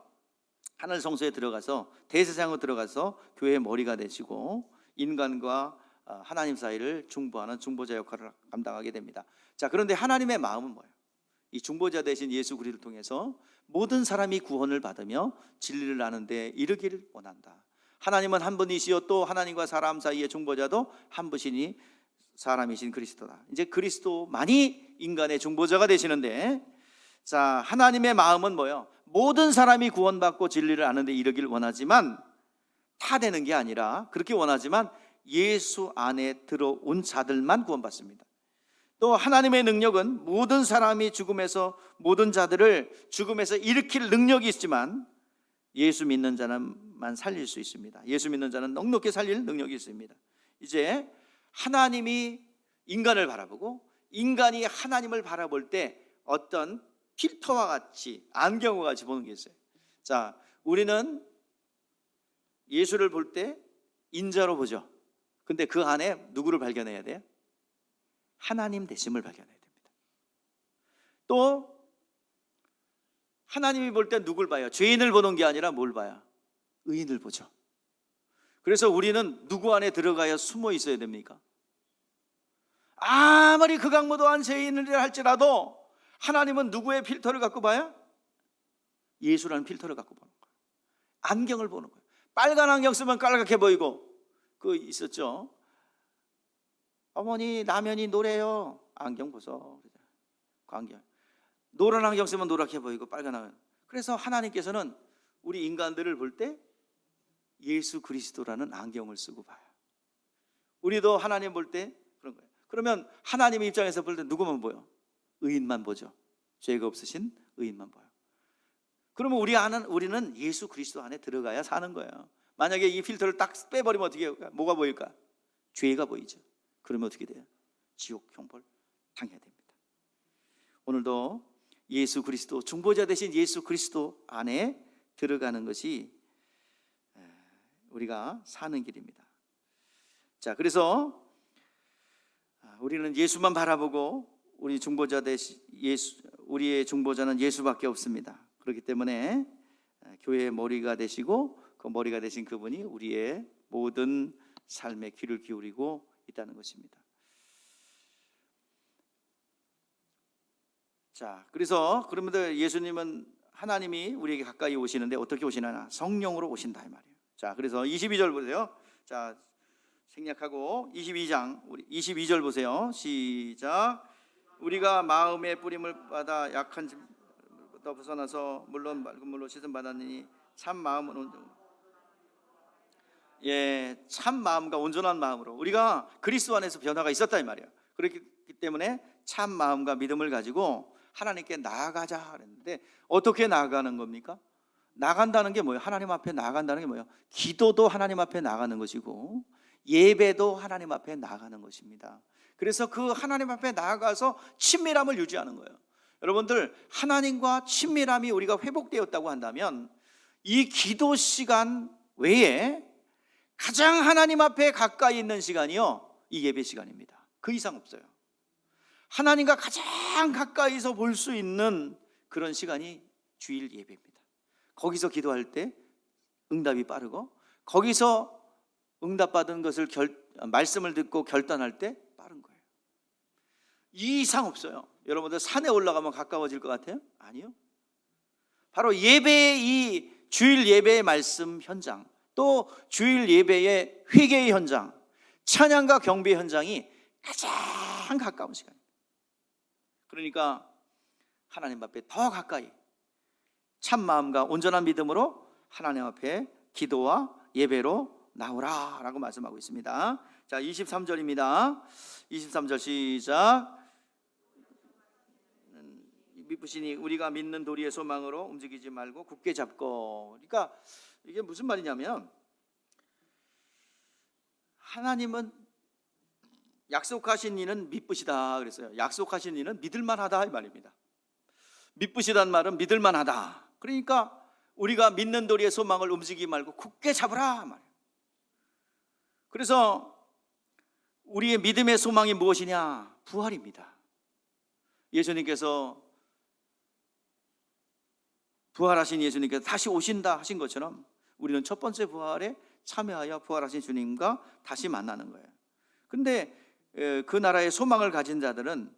하늘 성소에 들어가서 대제사장으로 들어가서 교회의 머리가 되시고 인간과 하나님 사이를 중보하는 중보자 역할을 감당하게 됩니다. 자, 그런데 하나님의 마음은 뭐예요? 이 중보자 대신 예수 그리스도를 통해서 모든 사람이 구원을 받으며 진리를 아는 데 이르기를 원한다. 하나님은 한 분이시요 또 하나님과 사람 사이의 중보자도 한 분이시니 사람이신 그리스도다. 이제 그리스도만이 인간의 중보자가 되시는데, 자, 하나님의 마음은 뭐예요? 모든 사람이 구원받고 진리를 아는 데 이르기를 원하지만, 다 되는 게 아니라 그렇게 원하지만 예수 안에 들어온 자들만 구원받습니다. 또 하나님의 능력은 모든 사람이 죽음에서 모든 자들을 죽음에서 일으킬 능력이 있지만 예수 믿는 자만 살릴 수 있습니다. 예수 믿는 자는 넉넉히 살릴 능력이 있습니다. 이제 하나님이 인간을 바라보고 인간이 하나님을 바라볼 때 어떤 필터와 같이 안경과 같이 보는 게 있어요. 자, 우리는 예수를 볼 때 인자로 보죠. 근데 그 안에 누구를 발견해야 돼요? 하나님 되심을 발견해야 됩니다. 또 하나님이 볼 때 누굴 봐요? 죄인을 보는 게 아니라 뭘 봐요? 의인을 보죠. 그래서 우리는 누구 안에 들어가야 숨어 있어야 됩니까? 아무리 극악무도한 죄인을 할지라도 하나님은 누구의 필터를 갖고 봐요? 예수라는 필터를 갖고 보는 거예요. 안경을 보는 거예요. 빨간 안경 쓰면 빨갛게 보이고, 그 있었죠. 어머니 라면이 노래요. 안경 벗어. 그 안경. 노란 안경 쓰면 노랗게 보이고 빨간 안경. 그래서 하나님께서는 우리 인간들을 볼 때 예수 그리스도라는 안경을 쓰고 봐요. 우리도 하나님 볼 때 그런 거예요. 그러면 하나님의 입장에서 볼 때 누구만 보여? 의인만 보죠. 죄가 없으신 의인만 보여. 그러면 우리는 예수 그리스도 안에 들어가야 사는 거예요. 만약에 이 필터를 딱 빼버리면 어떻게 해요? 뭐가 보일까? 죄가 보이죠. 그러면 어떻게 돼요? 지옥 형벌 당해야 됩니다. 오늘도 예수 그리스도, 중보자 대신 예수 그리스도 안에 들어가는 것이 우리가 사는 길입니다. 자, 그래서 우리는 예수만 바라보고 우리 중보자 대신 우리의 중보자는 예수밖에 없습니다. 그렇기 때문에 교회의 머리가 되시고 그 머리가 되신 그분이 우리의 모든 삶에 귀를 기울이고 있다는 것입니다. 자, 그래서 그러면 예수님은 하나님이 우리에게 가까이 오시는데 어떻게 오시나? 성령으로 오신다 이 말이에요. 자, 그래서 22절 보세요. 자, 생략하고 22장 우리 22절 보세요. 시작. 우리가 마음의 뿌림을 받아 약한 짐부터 벗어나서 물론 맑은 물로 씻음 받았느니 참 마음은 온전. 참 마음과 온전한 마음으로 우리가 그리스도 안에서 변화가 있었다 이 말이에요. 그렇기 때문에 참 마음과 믿음을 가지고 하나님께 나아가자 그랬는데 어떻게 나아가는 겁니까? 나간다는 게 뭐예요? 하나님 앞에 나아간다는 게 뭐예요? 기도도 하나님 앞에 나가는 것이고 예배도 하나님 앞에 나가는 것입니다. 그래서 그 하나님 앞에 나아가서 친밀함을 유지하는 거예요. 여러분들, 하나님과 친밀함이 우리가 회복되었다고 한다면 이 기도 시간 외에 가장 하나님 앞에 가까이 있는 시간이요, 이 예배 시간입니다. 그 이상 없어요. 하나님과 가장 가까이서 볼 수 있는 그런 시간이 주일 예배입니다. 거기서 기도할 때 응답이 빠르고 거기서 응답받은 것을 말씀을 듣고 결단할 때 빠른 거예요. 이 이상 없어요. 여러분들 산에 올라가면 가까워질 것 같아요? 아니요. 바로 예배의 이 주일 예배의 말씀 현장, 또 주일 예배의 회개의 현장, 찬양과 경배 현장이 가장 가까운 시간입니다. 그러니까 하나님 앞에 더 가까이 참 마음과 온전한 믿음으로 하나님 앞에 기도와 예배로 나오라 라고 말씀하고 있습니다. 자, 23절입니다. 23절 시작. 미쁘시니 우리가 믿는 도리의 소망으로 움직이지 말고 굳게 잡고. 그러니까 이게 무슨 말이냐면, 하나님은 약속하신 이는 미쁘시다 그랬어요. 약속하신 이는 믿을만하다 이 말입니다. 미쁘시다는 말은 믿을만하다. 그러니까 우리가 믿는 도리의 소망을 움직이지 말고 굳게 잡으라 말이에요. 그래서 우리의 믿음의 소망이 무엇이냐? 부활입니다. 예수님께서, 부활하신 예수님께서 다시 오신다 하신 것처럼 우리는 첫 번째 부활에 참여하여 부활하신 주님과 다시 만나는 거예요. 근데 그 나라의 소망을 가진 자들은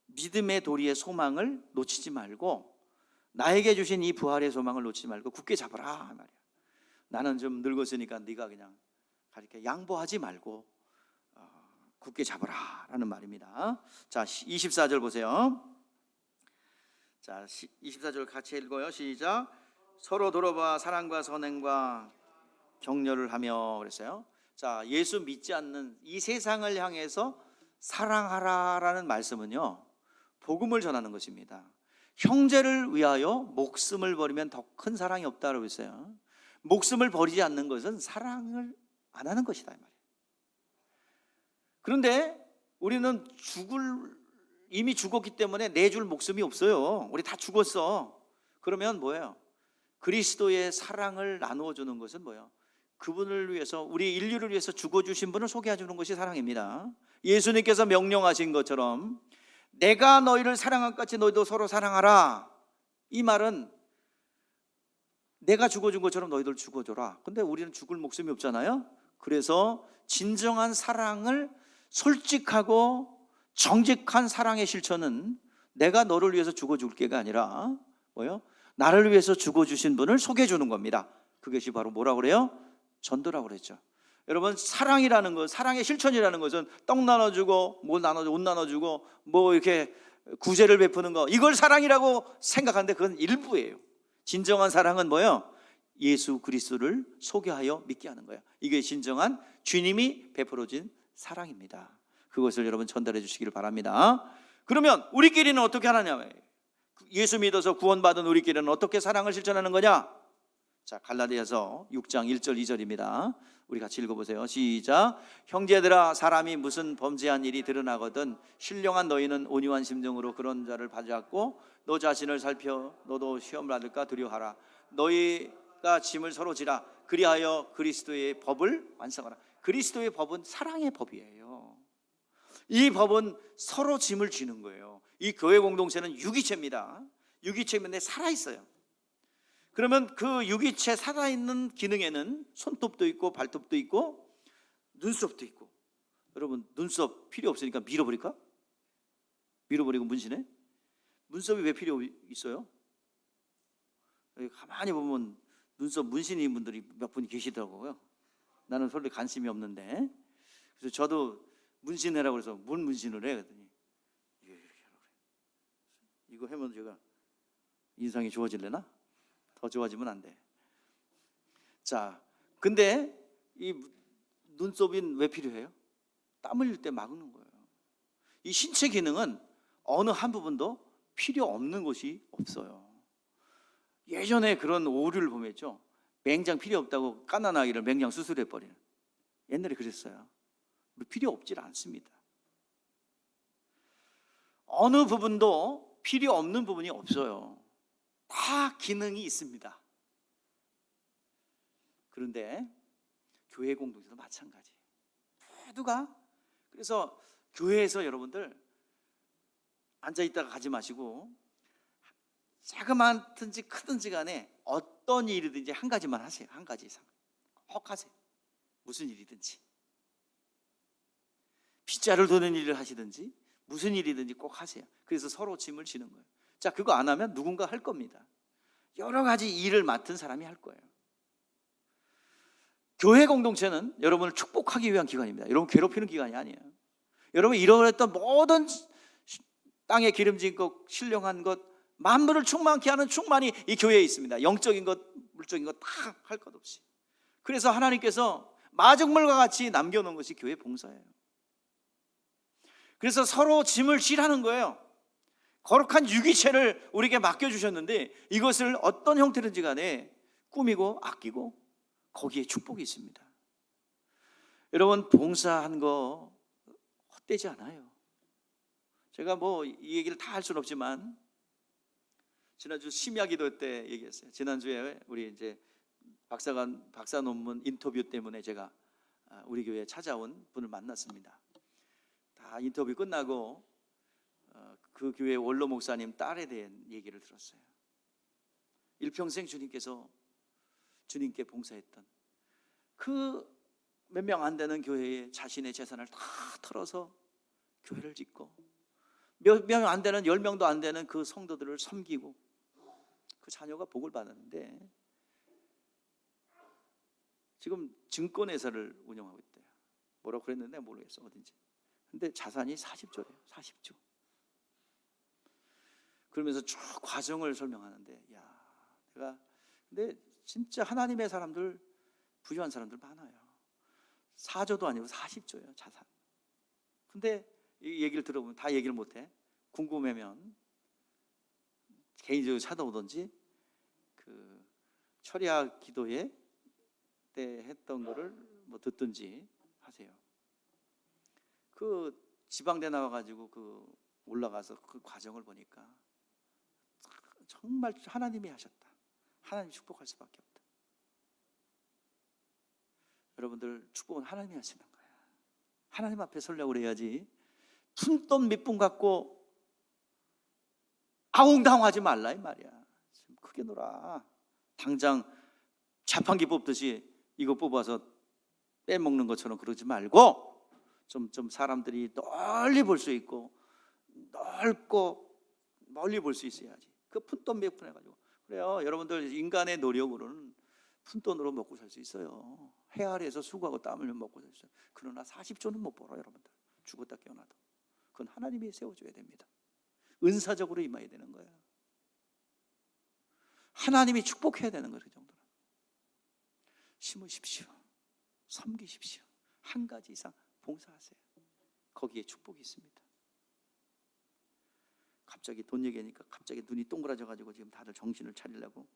믿음의 도리의 소망을 놓치지 말고, 나에게 주신 이 부활의 소망을 놓치지 말고 굳게 잡아라 말이야. 나는 좀 늙었으니까 네가 그냥 이렇게 양보하지 말고 굳게 잡아라 라는 말입니다. 자, 24절 보세요. 자, 24절 같이 읽어요. 시작. 서로 돌아봐 사랑과 선행과 격려를 하며 그랬어요. 자, 예수 믿지 않는 이 세상을 향해서 사랑하라라는 말씀은요, 복음을 전하는 것입니다. 형제를 위하여 목숨을 버리면 더 큰 사랑이 없다고 했어요. 목숨을 버리지 않는 것은 사랑을 안 하는 것이다 이 말이에요. 그런데 우리는 이미 죽었기 때문에 내줄 목숨이 없어요. 우리 다 죽었어. 그러면 뭐예요? 그리스도의 사랑을 나누어 주는 것은 뭐예요? 그분을 위해서, 우리 인류를 위해서 죽어주신 분을 소개해 주는 것이 사랑입니다. 예수님께서 명령하신 것처럼 내가 너희를 사랑한 것 같이 너희도 서로 사랑하라. 이 말은 내가 죽어준 것처럼 너희들 죽어줘라. 근데 우리는 죽을 목숨이 없잖아요. 그래서 진정한 사랑을, 솔직하고 정직한 사랑의 실천은 내가 너를 위해서 죽어줄게가 아니라 뭐예요? 나를 위해서 죽어주신 분을 소개해 주는 겁니다. 그것이 바로 뭐라고 그래요? 전도라고 그랬죠. 여러분, 사랑이라는 것, 사랑의 실천이라는 것은 떡 나눠주고 뭐 나눠주고 옷 나눠주고 뭐 이렇게 구제를 베푸는 거, 이걸 사랑이라고 생각하는데 그건 일부예요. 진정한 사랑은 뭐예요? 예수 그리스도를 소개하여 믿게 하는 거예요. 이게 진정한 주님이 베풀어진 사랑입니다. 그것을 여러분 전달해 주시기를 바랍니다. 그러면 우리끼리는 어떻게 하느냐? 예수 믿어서 구원받은 우리끼리는 어떻게 사랑을 실천하는 거냐? 자, 갈라디아서 6장 1절 2절입니다. 우리 같이 읽어보세요. 시작. 형제들아, 사람이 무슨 범죄한 일이 드러나거든 신령한 너희는 온유한 심정으로 그런 자를 받잡고 너 자신을 살펴 너도 시험 받을까 두려워하라. 너희가 짐을 서로 지라. 그리하여 그리스도의 법을 완성하라. 그리스도의 법은 사랑의 법이에요. 이 법은 서로 짐을 지는 거예요. 이 교회 공동체는 유기체입니다. 유기체인데 살아있어요. 그러면 그 유기체 살아있는 기능에는 손톱도 있고 발톱도 있고 눈썹도 있고. 여러분, 눈썹 필요 없으니까 밀어버릴까? 밀어버리고 문신해? 눈썹이 왜 필요 있어요? 가만히 보면 눈썹 문신인 분들이 몇 분 계시더라고요. 나는 별로 관심이 없는데. 그래서 저도 문신해라고 해서 뭔 문신을 해? 그랬더니 이렇게 하라고 그래. 이거 하면 제가 인상이 좋아질래나? 더 좋아지면 안 돼. 자, 근데 이 눈썹이 왜 필요해요? 땀 흘릴 때 막는 거예요. 이 신체 기능은 어느 한 부분도 필요 없는 것이 없어요. 예전에 그런 오류를 보면죠, 맹장 필요 없다고 갓난 아기를 맹장 수술해 버리는, 옛날에 그랬어요. 필요 없질 않습니다. 어느 부분도 필요 없는 부분이 없어요. 다 기능이 있습니다. 그런데 교회 공동체도 마찬가지. 모두가, 그래서 교회에서 여러분들 앉아있다가 가지 마시고 자그마한든지 크든지 간에 어떤 일이든지 한 가지만 하세요. 한 가지 이상 꼭 하세요. 무슨 일이든지, 빗자를 도는 일을 하시든지 무슨 일이든지 꼭 하세요. 그래서 서로 짐을 지는 거예요. 자, 그거 안 하면 누군가 할 겁니다. 여러 가지 일을 맡은 사람이 할 거예요. 교회 공동체는 여러분을 축복하기 위한 기관입니다. 여러분 괴롭히는 기관이 아니에요. 여러분 잃어버렸던 모든 땅에 기름진 것, 신령한 것, 만물을 충만케 하는 충만이 이 교회에 있습니다. 영적인 것, 물적인 것 다 할 것 없이. 그래서 하나님께서 마중물과 같이 남겨놓은 것이 교회 봉사예요. 그래서 서로 짐을 지라는 거예요. 거룩한 유기체를 우리에게 맡겨주셨는데 이것을 어떤 형태든지 간에 꾸미고 아끼고 거기에 축복이 있습니다. 여러분, 봉사한 거 헛되지 않아요. 제가 뭐 이 얘기를 다 할 수는 없지만 지난주 심야기도 때 얘기했어요. 지난주에 우리 이제 박사 논문 인터뷰 때문에 제가 우리 교회에 찾아온 분을 만났습니다. 다 인터뷰 끝나고 그 교회 원로 목사님 딸에 대한 얘기를 들었어요. 일평생 주님께서 주님께 봉사했던 그 몇 명 안 되는 교회에 자신의 재산을 다 털어서 교회를 짓고 몇 명 안 되는 10명도 안 되는 그 성도들을 섬기고 그 자녀가 복을 받았는데 지금 증권회사를 운영하고 있대요. 뭐라고 그랬는데 모르겠어 어딘지. 근데 자산이 40조래요. 40조. 그러면서 쭉 과정을 설명하는데 근데 진짜 하나님의 사람들, 부유한 사람들 많아요. 4조도 아니고 40조예요 자산. 근데 이 얘기를 들어보면 다 얘기를 못해. 궁금하면 개인적으로 찾아오든지 그 철야 기도회 때 했던 거를 뭐 듣든지 하세요. 그 지방대 나와가지고 그 올라가서 그 과정을 보니까 정말 하나님이 하셨다. 하나님 축복할 수밖에 없다. 여러분들, 축복은 하나님이 하시는 거야. 하나님 앞에 서려고 그래야지 푼돈 몇 푼 갖고 아웅다웅하지 말라 이 말이야. 크게 놀아. 당장 자판기 뽑듯이 이거 뽑아서 빼먹는 것처럼 그러지 말고 좀 사람들이 널리 볼 수 있고 넓고 멀리 볼 수 있어야지. 그 푼돈 몇 푼 해가지고 그래요. 여러분들, 인간의 노력으로는 푼돈으로 먹고 살 수 있어요. 해 아래에서 수고하고 땀 흘려 먹고 살 수 있어요. 그러나 40조는 못 벌어 여러분들. 죽었다 깨어나도. 그건 하나님이 세워줘야 됩니다. 은사적으로 임해야 되는 거예요. 하나님이 축복해야 되는 거예요. 그 정도는. 심으십시오. 섬기십시오. 한 가지 이상 봉사하세요. 거기에 축복이 있습니다. 갑자기 돈 얘기하니까 갑자기 눈이 동그라져 가지고 지금 다들 정신을 차리려고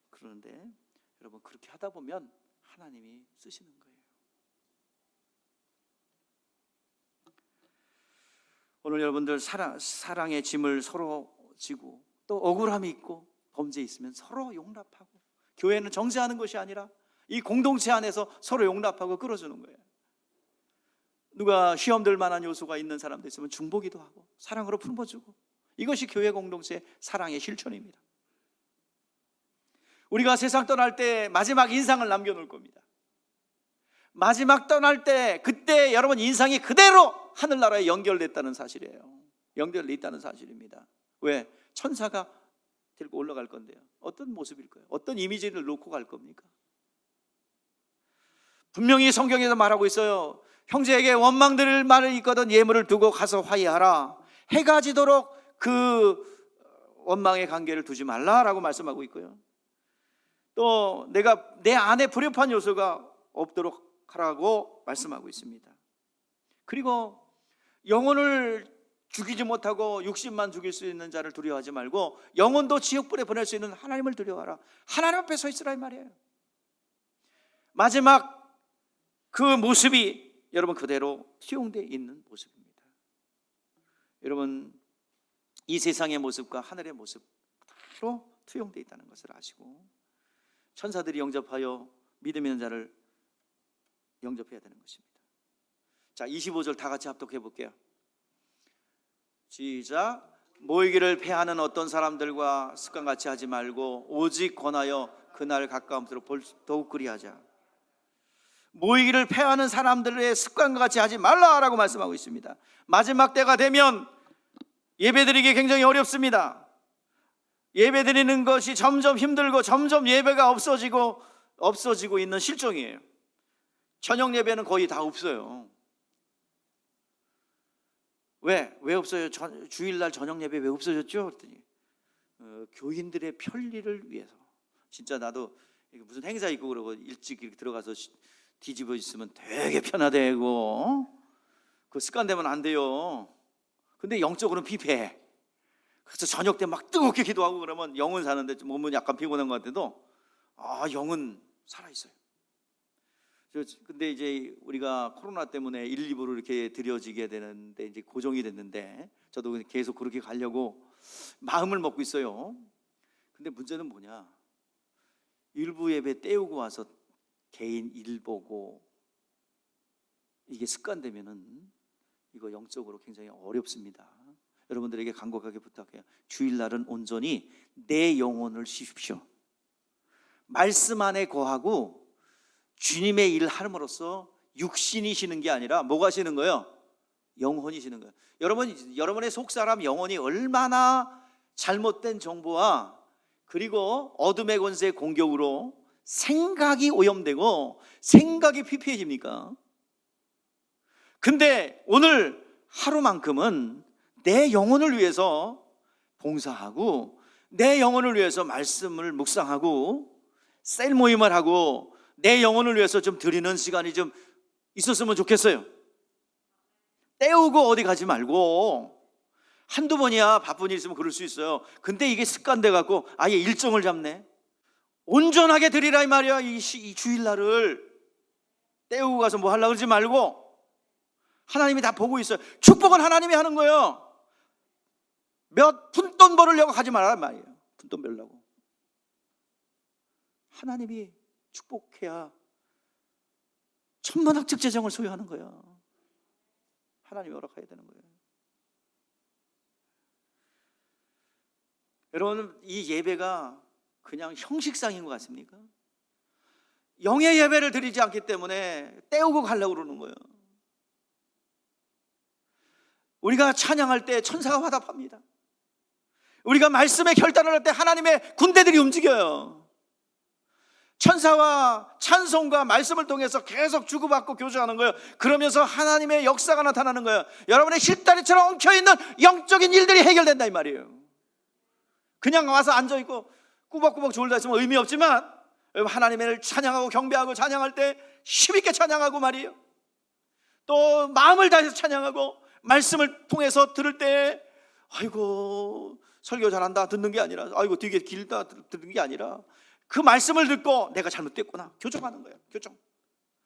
그러는데, 여러분, 그렇게 하다 보면 하나님이 쓰시는 거예요. 오늘 여러분들 사랑의 짐을 서로 지고 또 억울함이 있고 범죄 있으면 서로 용납하고, 교회는 정죄하는 것이 아니라 이 공동체 안에서 서로 용납하고 끌어주는 거예요. 누가 시험 들 만한 요소가 있는 사람도 있으면 중보기도 하고 사랑으로 품어주고, 이것이 교회 공동체의 사랑의 실천입니다. 우리가 세상 떠날 때 마지막 인상을 남겨놓을 겁니다. 마지막 떠날 때 그때 여러분 인상이 그대로 하늘나라에 연결됐다는 사실이에요. 연결돼 있다는 사실입니다. 왜? 천사가 데리고 올라갈 건데요. 어떤 모습일까요? 어떤 이미지를 놓고 갈 겁니까? 분명히 성경에서 말하고 있어요. 형제에게 원망드릴 말을 있거든 예물을 두고 가서 화해하라. 해가 지도록 그 원망의 관계를 두지 말라라고 말씀하고 있고요. 또 내가 내 안에 불협한 요소가 없도록 하라고 말씀하고 있습니다. 그리고 영혼을 죽이지 못하고 육신만 죽일 수 있는 자를 두려워하지 말고 영혼도 지옥불에 보낼 수 있는 하나님을 두려워하라. 하나님 앞에 서 있으라 이 말이에요. 마지막 그 모습이 여러분 그대로 수용되어 있는 모습입니다. 여러분, 이 세상의 모습과 하늘의 모습 그대로 투영되어 있다는 것을 아시고 천사들이 영접하여 믿음 있는 자를 영접해야 되는 것입니다. 자, 25절 다 같이 합독해 볼게요. 시작. 모이기를 패하는 어떤 사람들과 습관같이 하지 말고 오직 권하여 그날 가까움으로 더욱 그리하자. 모이기를 패하는 사람들의 습관과 같이 하지 말라라고 말씀하고 있습니다. 마지막 때가 되면 예배드리기 굉장히 어렵습니다. 예배드리는 것이 점점 힘들고 점점 예배가 없어지고 있는 실정이에요. 저녁 예배는 거의 다 없어요. 왜 없어요? 주일날 저녁 예배 왜 없어졌죠? 그랬더니 교인들의 편리를 위해서. 진짜 나도 무슨 행사 있고 그러고 일찍 이렇게 들어가서 뒤집어 있으면 되게 편하대고 그 습관되면 안 돼요. 근데 영적으로는 피폐해. 그래서 저녁 때 막 뜨겁게 기도하고 그러면 영은 사는데 몸은 약간 피곤한 것 같아도 영은 살아있어요. 근데 이제 우리가 코로나 때문에 1, 2부로 이렇게 드려지게 되는데 이제 고정이 됐는데 저도 계속 그렇게 가려고 마음을 먹고 있어요. 근데 문제는 뭐냐? 일부 예배 때우고 와서 개인 일 보고 이게 습관되면은 이거 영적으로 굉장히 어렵습니다. 여러분들에게 간곡하게 부탁해요. 주일날은 온전히 내 영혼을 쉬십시오. 말씀 안에 거하고 주님의 일을 함으로써 육신이 쉬는 게 아니라 뭐가 쉬는 거예요? 영혼이 쉬는 거예요. 여러분의 속사람 영혼이 얼마나 잘못된 정보와 그리고 어둠의 권세의 공격으로 생각이 오염되고 생각이 피폐해집니까? 근데 오늘 하루만큼은 내 영혼을 위해서 봉사하고 내 영혼을 위해서 말씀을 묵상하고 셀 모임을 하고 내 영혼을 위해서 좀 드리는 시간이 좀 있었으면 좋겠어요. 때우고 어디 가지 말고 한두 번이야 바쁜 일 있으면 그럴 수 있어요. 근데 이게 습관돼 갖고 아예 일정을 잡네. 온전하게 드리라 이 말이야. 이 주일날을 때우고 가서 뭐 하려고 그러지 말고 하나님이 다 보고 있어요. 축복은 하나님이 하는 거예요. 몇 푼돈 벌으려고 하지 말란 말이에요. 푼돈 벌려고. 하나님이 축복해야 천문학적 재정을 소유하는 거예요. 하나님이 허락해야 되는 거예요. 여러분, 이 예배가 그냥 형식상인 것 같습니까? 영의 예배를 드리지 않기 때문에 때우고 가려고 그러는 거예요. 우리가 찬양할 때 천사가 화답합니다. 우리가 말씀의 결단을 할 때 하나님의 군대들이 움직여요. 천사와 찬송과 말씀을 통해서 계속 주고받고 교제하는 거예요. 그러면서 하나님의 역사가 나타나는 거예요. 여러분의 실다리처럼 엉켜있는 영적인 일들이 해결된다 이 말이에요. 그냥 와서 앉아있고 꾸벅꾸벅 졸다 있으면 의미 없지만 하나님을 찬양하고 경배하고 찬양할 때 힘있게 찬양하고 말이에요. 또 마음을 다해서 찬양하고 말씀을 통해서 들을 때 아이고 설교 잘한다 듣는 게 아니라 아이고 되게 길다 듣는 게 아니라 그 말씀을 듣고 내가 잘못됐구나 교정하는 거예요. 교정.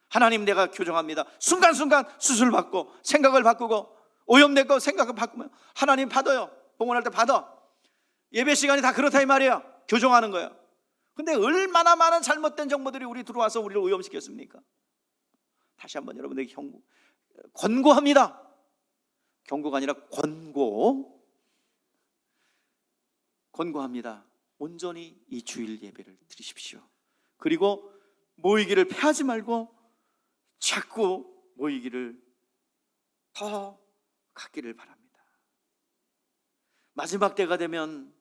하나님 내가 교정합니다. 순간순간 수술 받고 생각을 바꾸고 오염된 거 생각을 바꾸면 하나님 받아요. 봉헌할 때 받아. 예배 시간이 다 그렇다 이 말이에요. 교정하는 거예요. 근데 얼마나 많은 잘못된 정보들이 우리 들어와서 우리를 오염시켰습니까? 다시 한번 여러분에게 권고합니다. 경고가 아니라 권고합니다. 온전히 이 주일 예배를 드리십시오. 그리고 모이기를 패하지 말고 자꾸 모이기를 더 갖기를 바랍니다. 마지막 때가 되면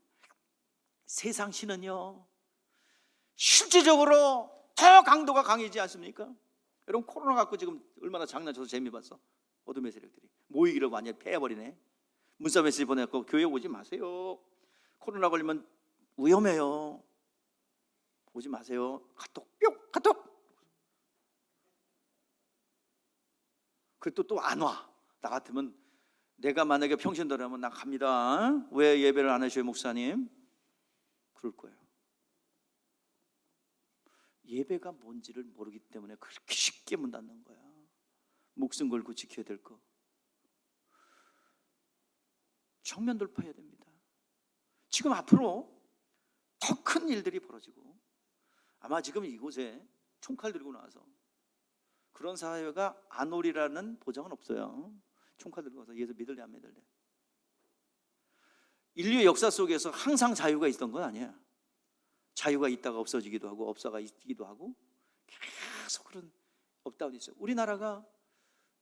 세상 신은요 실질적으로 더 강도가 강해지지 않습니까? 여러분 코로나 갖고 지금 얼마나 장난쳐서 재미 봤어. 어둠의 세력들이 모이기를 완전히 패해버리네. 문자 메시지 보내고 교회 오지 마세요. 코로나 걸리면 위험해요. 오지 마세요. 카톡 뿅 카톡. 그래도 또 안 와. 나 같으면 내가 만약에 평신도라면 나 갑니다. 왜 예배를 안 하셔요 목사님? 그럴 거예요. 예배가 뭔지를 모르기 때문에 그렇게 쉽게 문 닫는 거야. 목숨 걸고 지켜야 될 거. 정면 돌파해야 됩니다. 지금 앞으로 더 큰 일들이 벌어지고 아마 지금 이곳에 총칼 들고 나와서 그런 사회가 안 오리라는 보장은 없어요. 총칼 들고 와서 예수 믿을래 안 믿을래. 인류의 역사 속에서 항상 자유가 있던 건 아니야. 자유가 있다가 없어지기도 하고 없다가 있기도 하고 계속 그런 업다운이 있어요. 우리나라가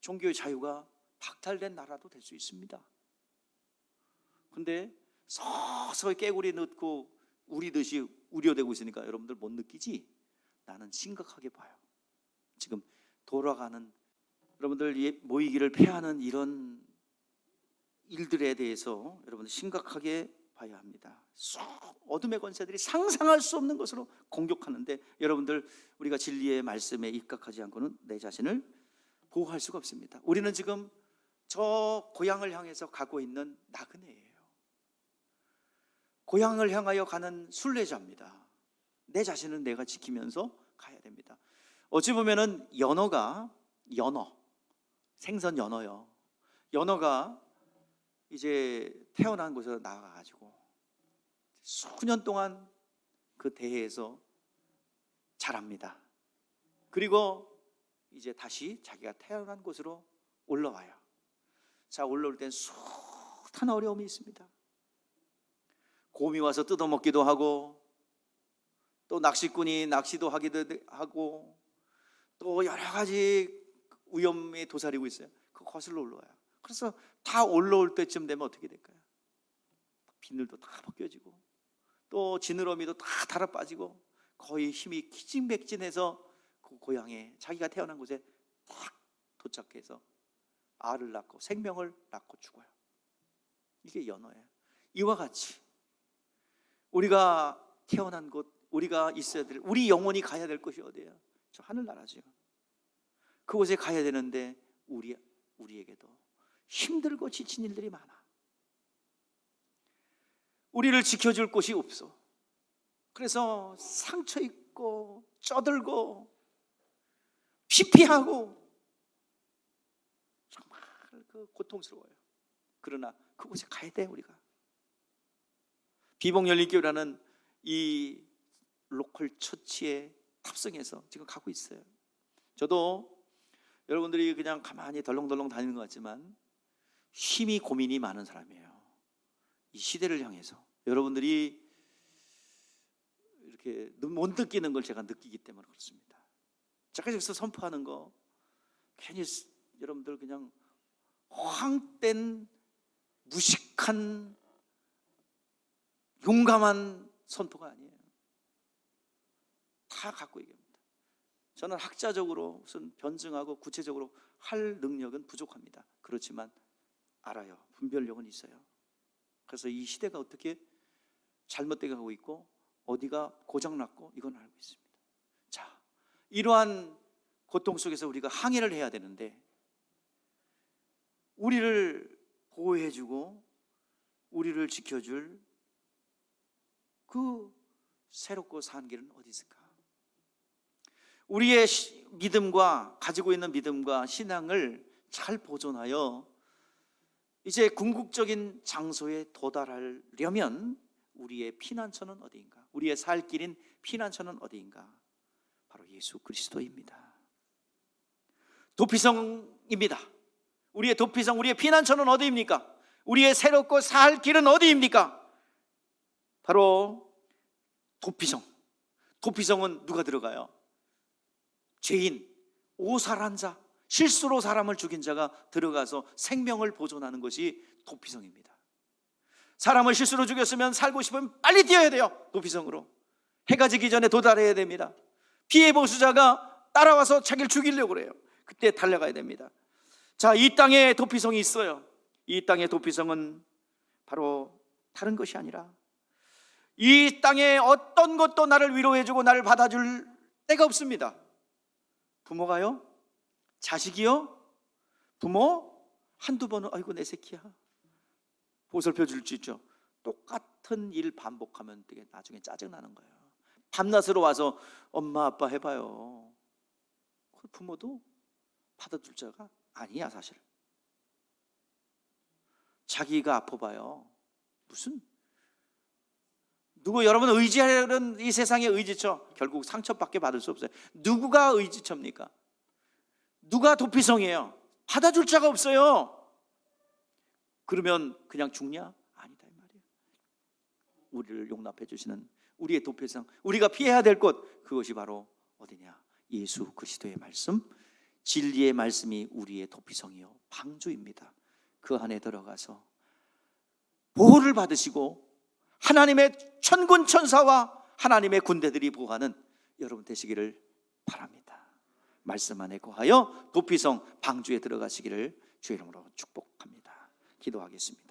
종교의 자유가 박탈된 나라도 될 수 있습니다. 근데 서서히 깨구리 넣고 우리듯이 우려되고 있으니까 여러분들 못 느끼지? 나는 심각하게 봐요. 지금 돌아가는 여러분들 모이기를 패하는 이런 일들에 대해서 여러분들 심각하게 봐야 합니다. 쏙 어둠의 권세들이 상상할 수 없는 것으로 공격하는데, 여러분들, 우리가 진리의 말씀에 입각하지 않고는 내 자신을 보호할 수가 없습니다. 우리는 지금 저 고향을 향해서 가고 있는 나그네예요. 고향을 향하여 가는 순례자입니다. 내 자신은 내가 지키면서 가야 됩니다. 어찌 보면은 연어, 생선 연어요. 연어가 이제 태어난 곳에서 나가가지고 수년 동안 그 대해에서 자랍니다. 그리고 이제 다시 자기가 태어난 곳으로 올라와요. 자, 올라올 땐 숱한 어려움이 있습니다. 곰이 와서 뜯어먹기도 하고, 또 낚시꾼이 낚시도 하기도 하고, 또 여러 가지 위험에 도사리고 있어요. 그 거슬러 올라와요. 그래서 다 올라올 때쯤 되면 어떻게 될까요? 비늘도 다 벗겨지고, 또 지느러미도 다 달아 빠지고, 거의 힘이 기진맥진해서 그 고향에, 자기가 태어난 곳에 딱 도착해서 알을 낳고 생명을 낳고 죽어요. 이게 연어예요. 이와 같이 우리가 태어난 곳, 우리가 있어야 될, 우리 영혼이 가야 될 곳이 어디예요? 저 하늘나라죠. 그곳에 가야 되는데 우리에게도 힘들고 지친 일들이 많아. 우리를 지켜줄 곳이 없어. 그래서 상처 입고 쪄들고 피피하고 정말 그 고통스러워요. 그러나 그곳에 가야 돼. 우리가 비봉열린교회라는 이 로컬 처치에 탑승해서 지금 가고 있어요. 저도 여러분들이 그냥 가만히 덜렁덜렁 다니는 것 같지만 힘이 고민이 많은 사람이에요. 이 시대를 향해서 여러분들이 이렇게 못 느끼는 걸 제가 느끼기 때문에 그렇습니다. 제가 여기서 선포하는 거 괜히 여러분들 그냥 허황된 무식한 용감한 선포가 아니에요. 다 갖고 얘기합니다. 저는 학자적으로 무슨 변증하고 구체적으로 할 능력은 부족합니다. 그렇지만 알아요. 분별력은 있어요. 그래서 이 시대가 어떻게 잘못되게 가고 있고 어디가 고장났고 이건 알고 있습니다. 자, 이러한 고통 속에서 우리가 항해를 해야 되는데, 우리를 보호해주고 우리를 지켜줄 그 새롭고 산 길은 어디 있을까? 우리의 믿음과 가지고 있는 믿음과 신앙을 잘 보존하여 이제 궁극적인 장소에 도달하려면 우리의 피난처는 어디인가? 우리의 살 길인 피난처는 어디인가? 바로 예수 그리스도입니다. 도피성입니다. 우리의 도피성, 우리의 피난처는 어디입니까? 우리의 새롭고 살 길은 어디입니까? 바로 도피성. 도피성은 누가 들어가요? 죄인, 오살한 자, 실수로 사람을 죽인 자가 들어가서 생명을 보존하는 것이 도피성입니다. 사람을 실수로 죽였으면 살고 싶으면 빨리 뛰어야 돼요. 도피성으로 해가 지기 전에 도달해야 됩니다. 피해 보수자가 따라와서 자기를 죽이려고 그래요. 그때 달려가야 됩니다. 자, 이 땅에 도피성이 있어요. 이 땅의 도피성은 바로 다른 것이 아니라, 이 땅에 어떤 것도 나를 위로해주고 나를 받아줄 때가 없습니다. 부모가요? 자식이요? 부모 한두 번은 아이고 내 새끼야 보살펴 줄 수 있죠. 똑같은 일 반복하면 되게 나중에 짜증나는 거예요. 밤낮으로 와서 엄마 아빠 해봐요. 그 부모도 받아줄 자가 아니야. 사실 자기가 아파봐요. 무슨 누구 여러분 의지하려는 이 세상의 의지처 결국 상처밖에 받을 수 없어요. 누구가 의지처입니까? 누가 도피성이에요? 받아줄 자가 없어요. 그러면 그냥 죽냐? 아니다 이 말이에요. 우리를 용납해 주시는 우리의 도피성, 우리가 피해야 될 곳, 그것이 바로 어디냐? 예수 그리스도의 말씀, 진리의 말씀이 우리의 도피성이요 방주입니다. 그 안에 들어가서 보호를 받으시고 하나님의 천군 천사와 하나님의 군대들이 보호하는 여러분 되시기를 바랍니다. 말씀 안에 거하여 도피성 방주에 들어가시기를 주의 이름으로 축복합니다. 기도하겠습니다.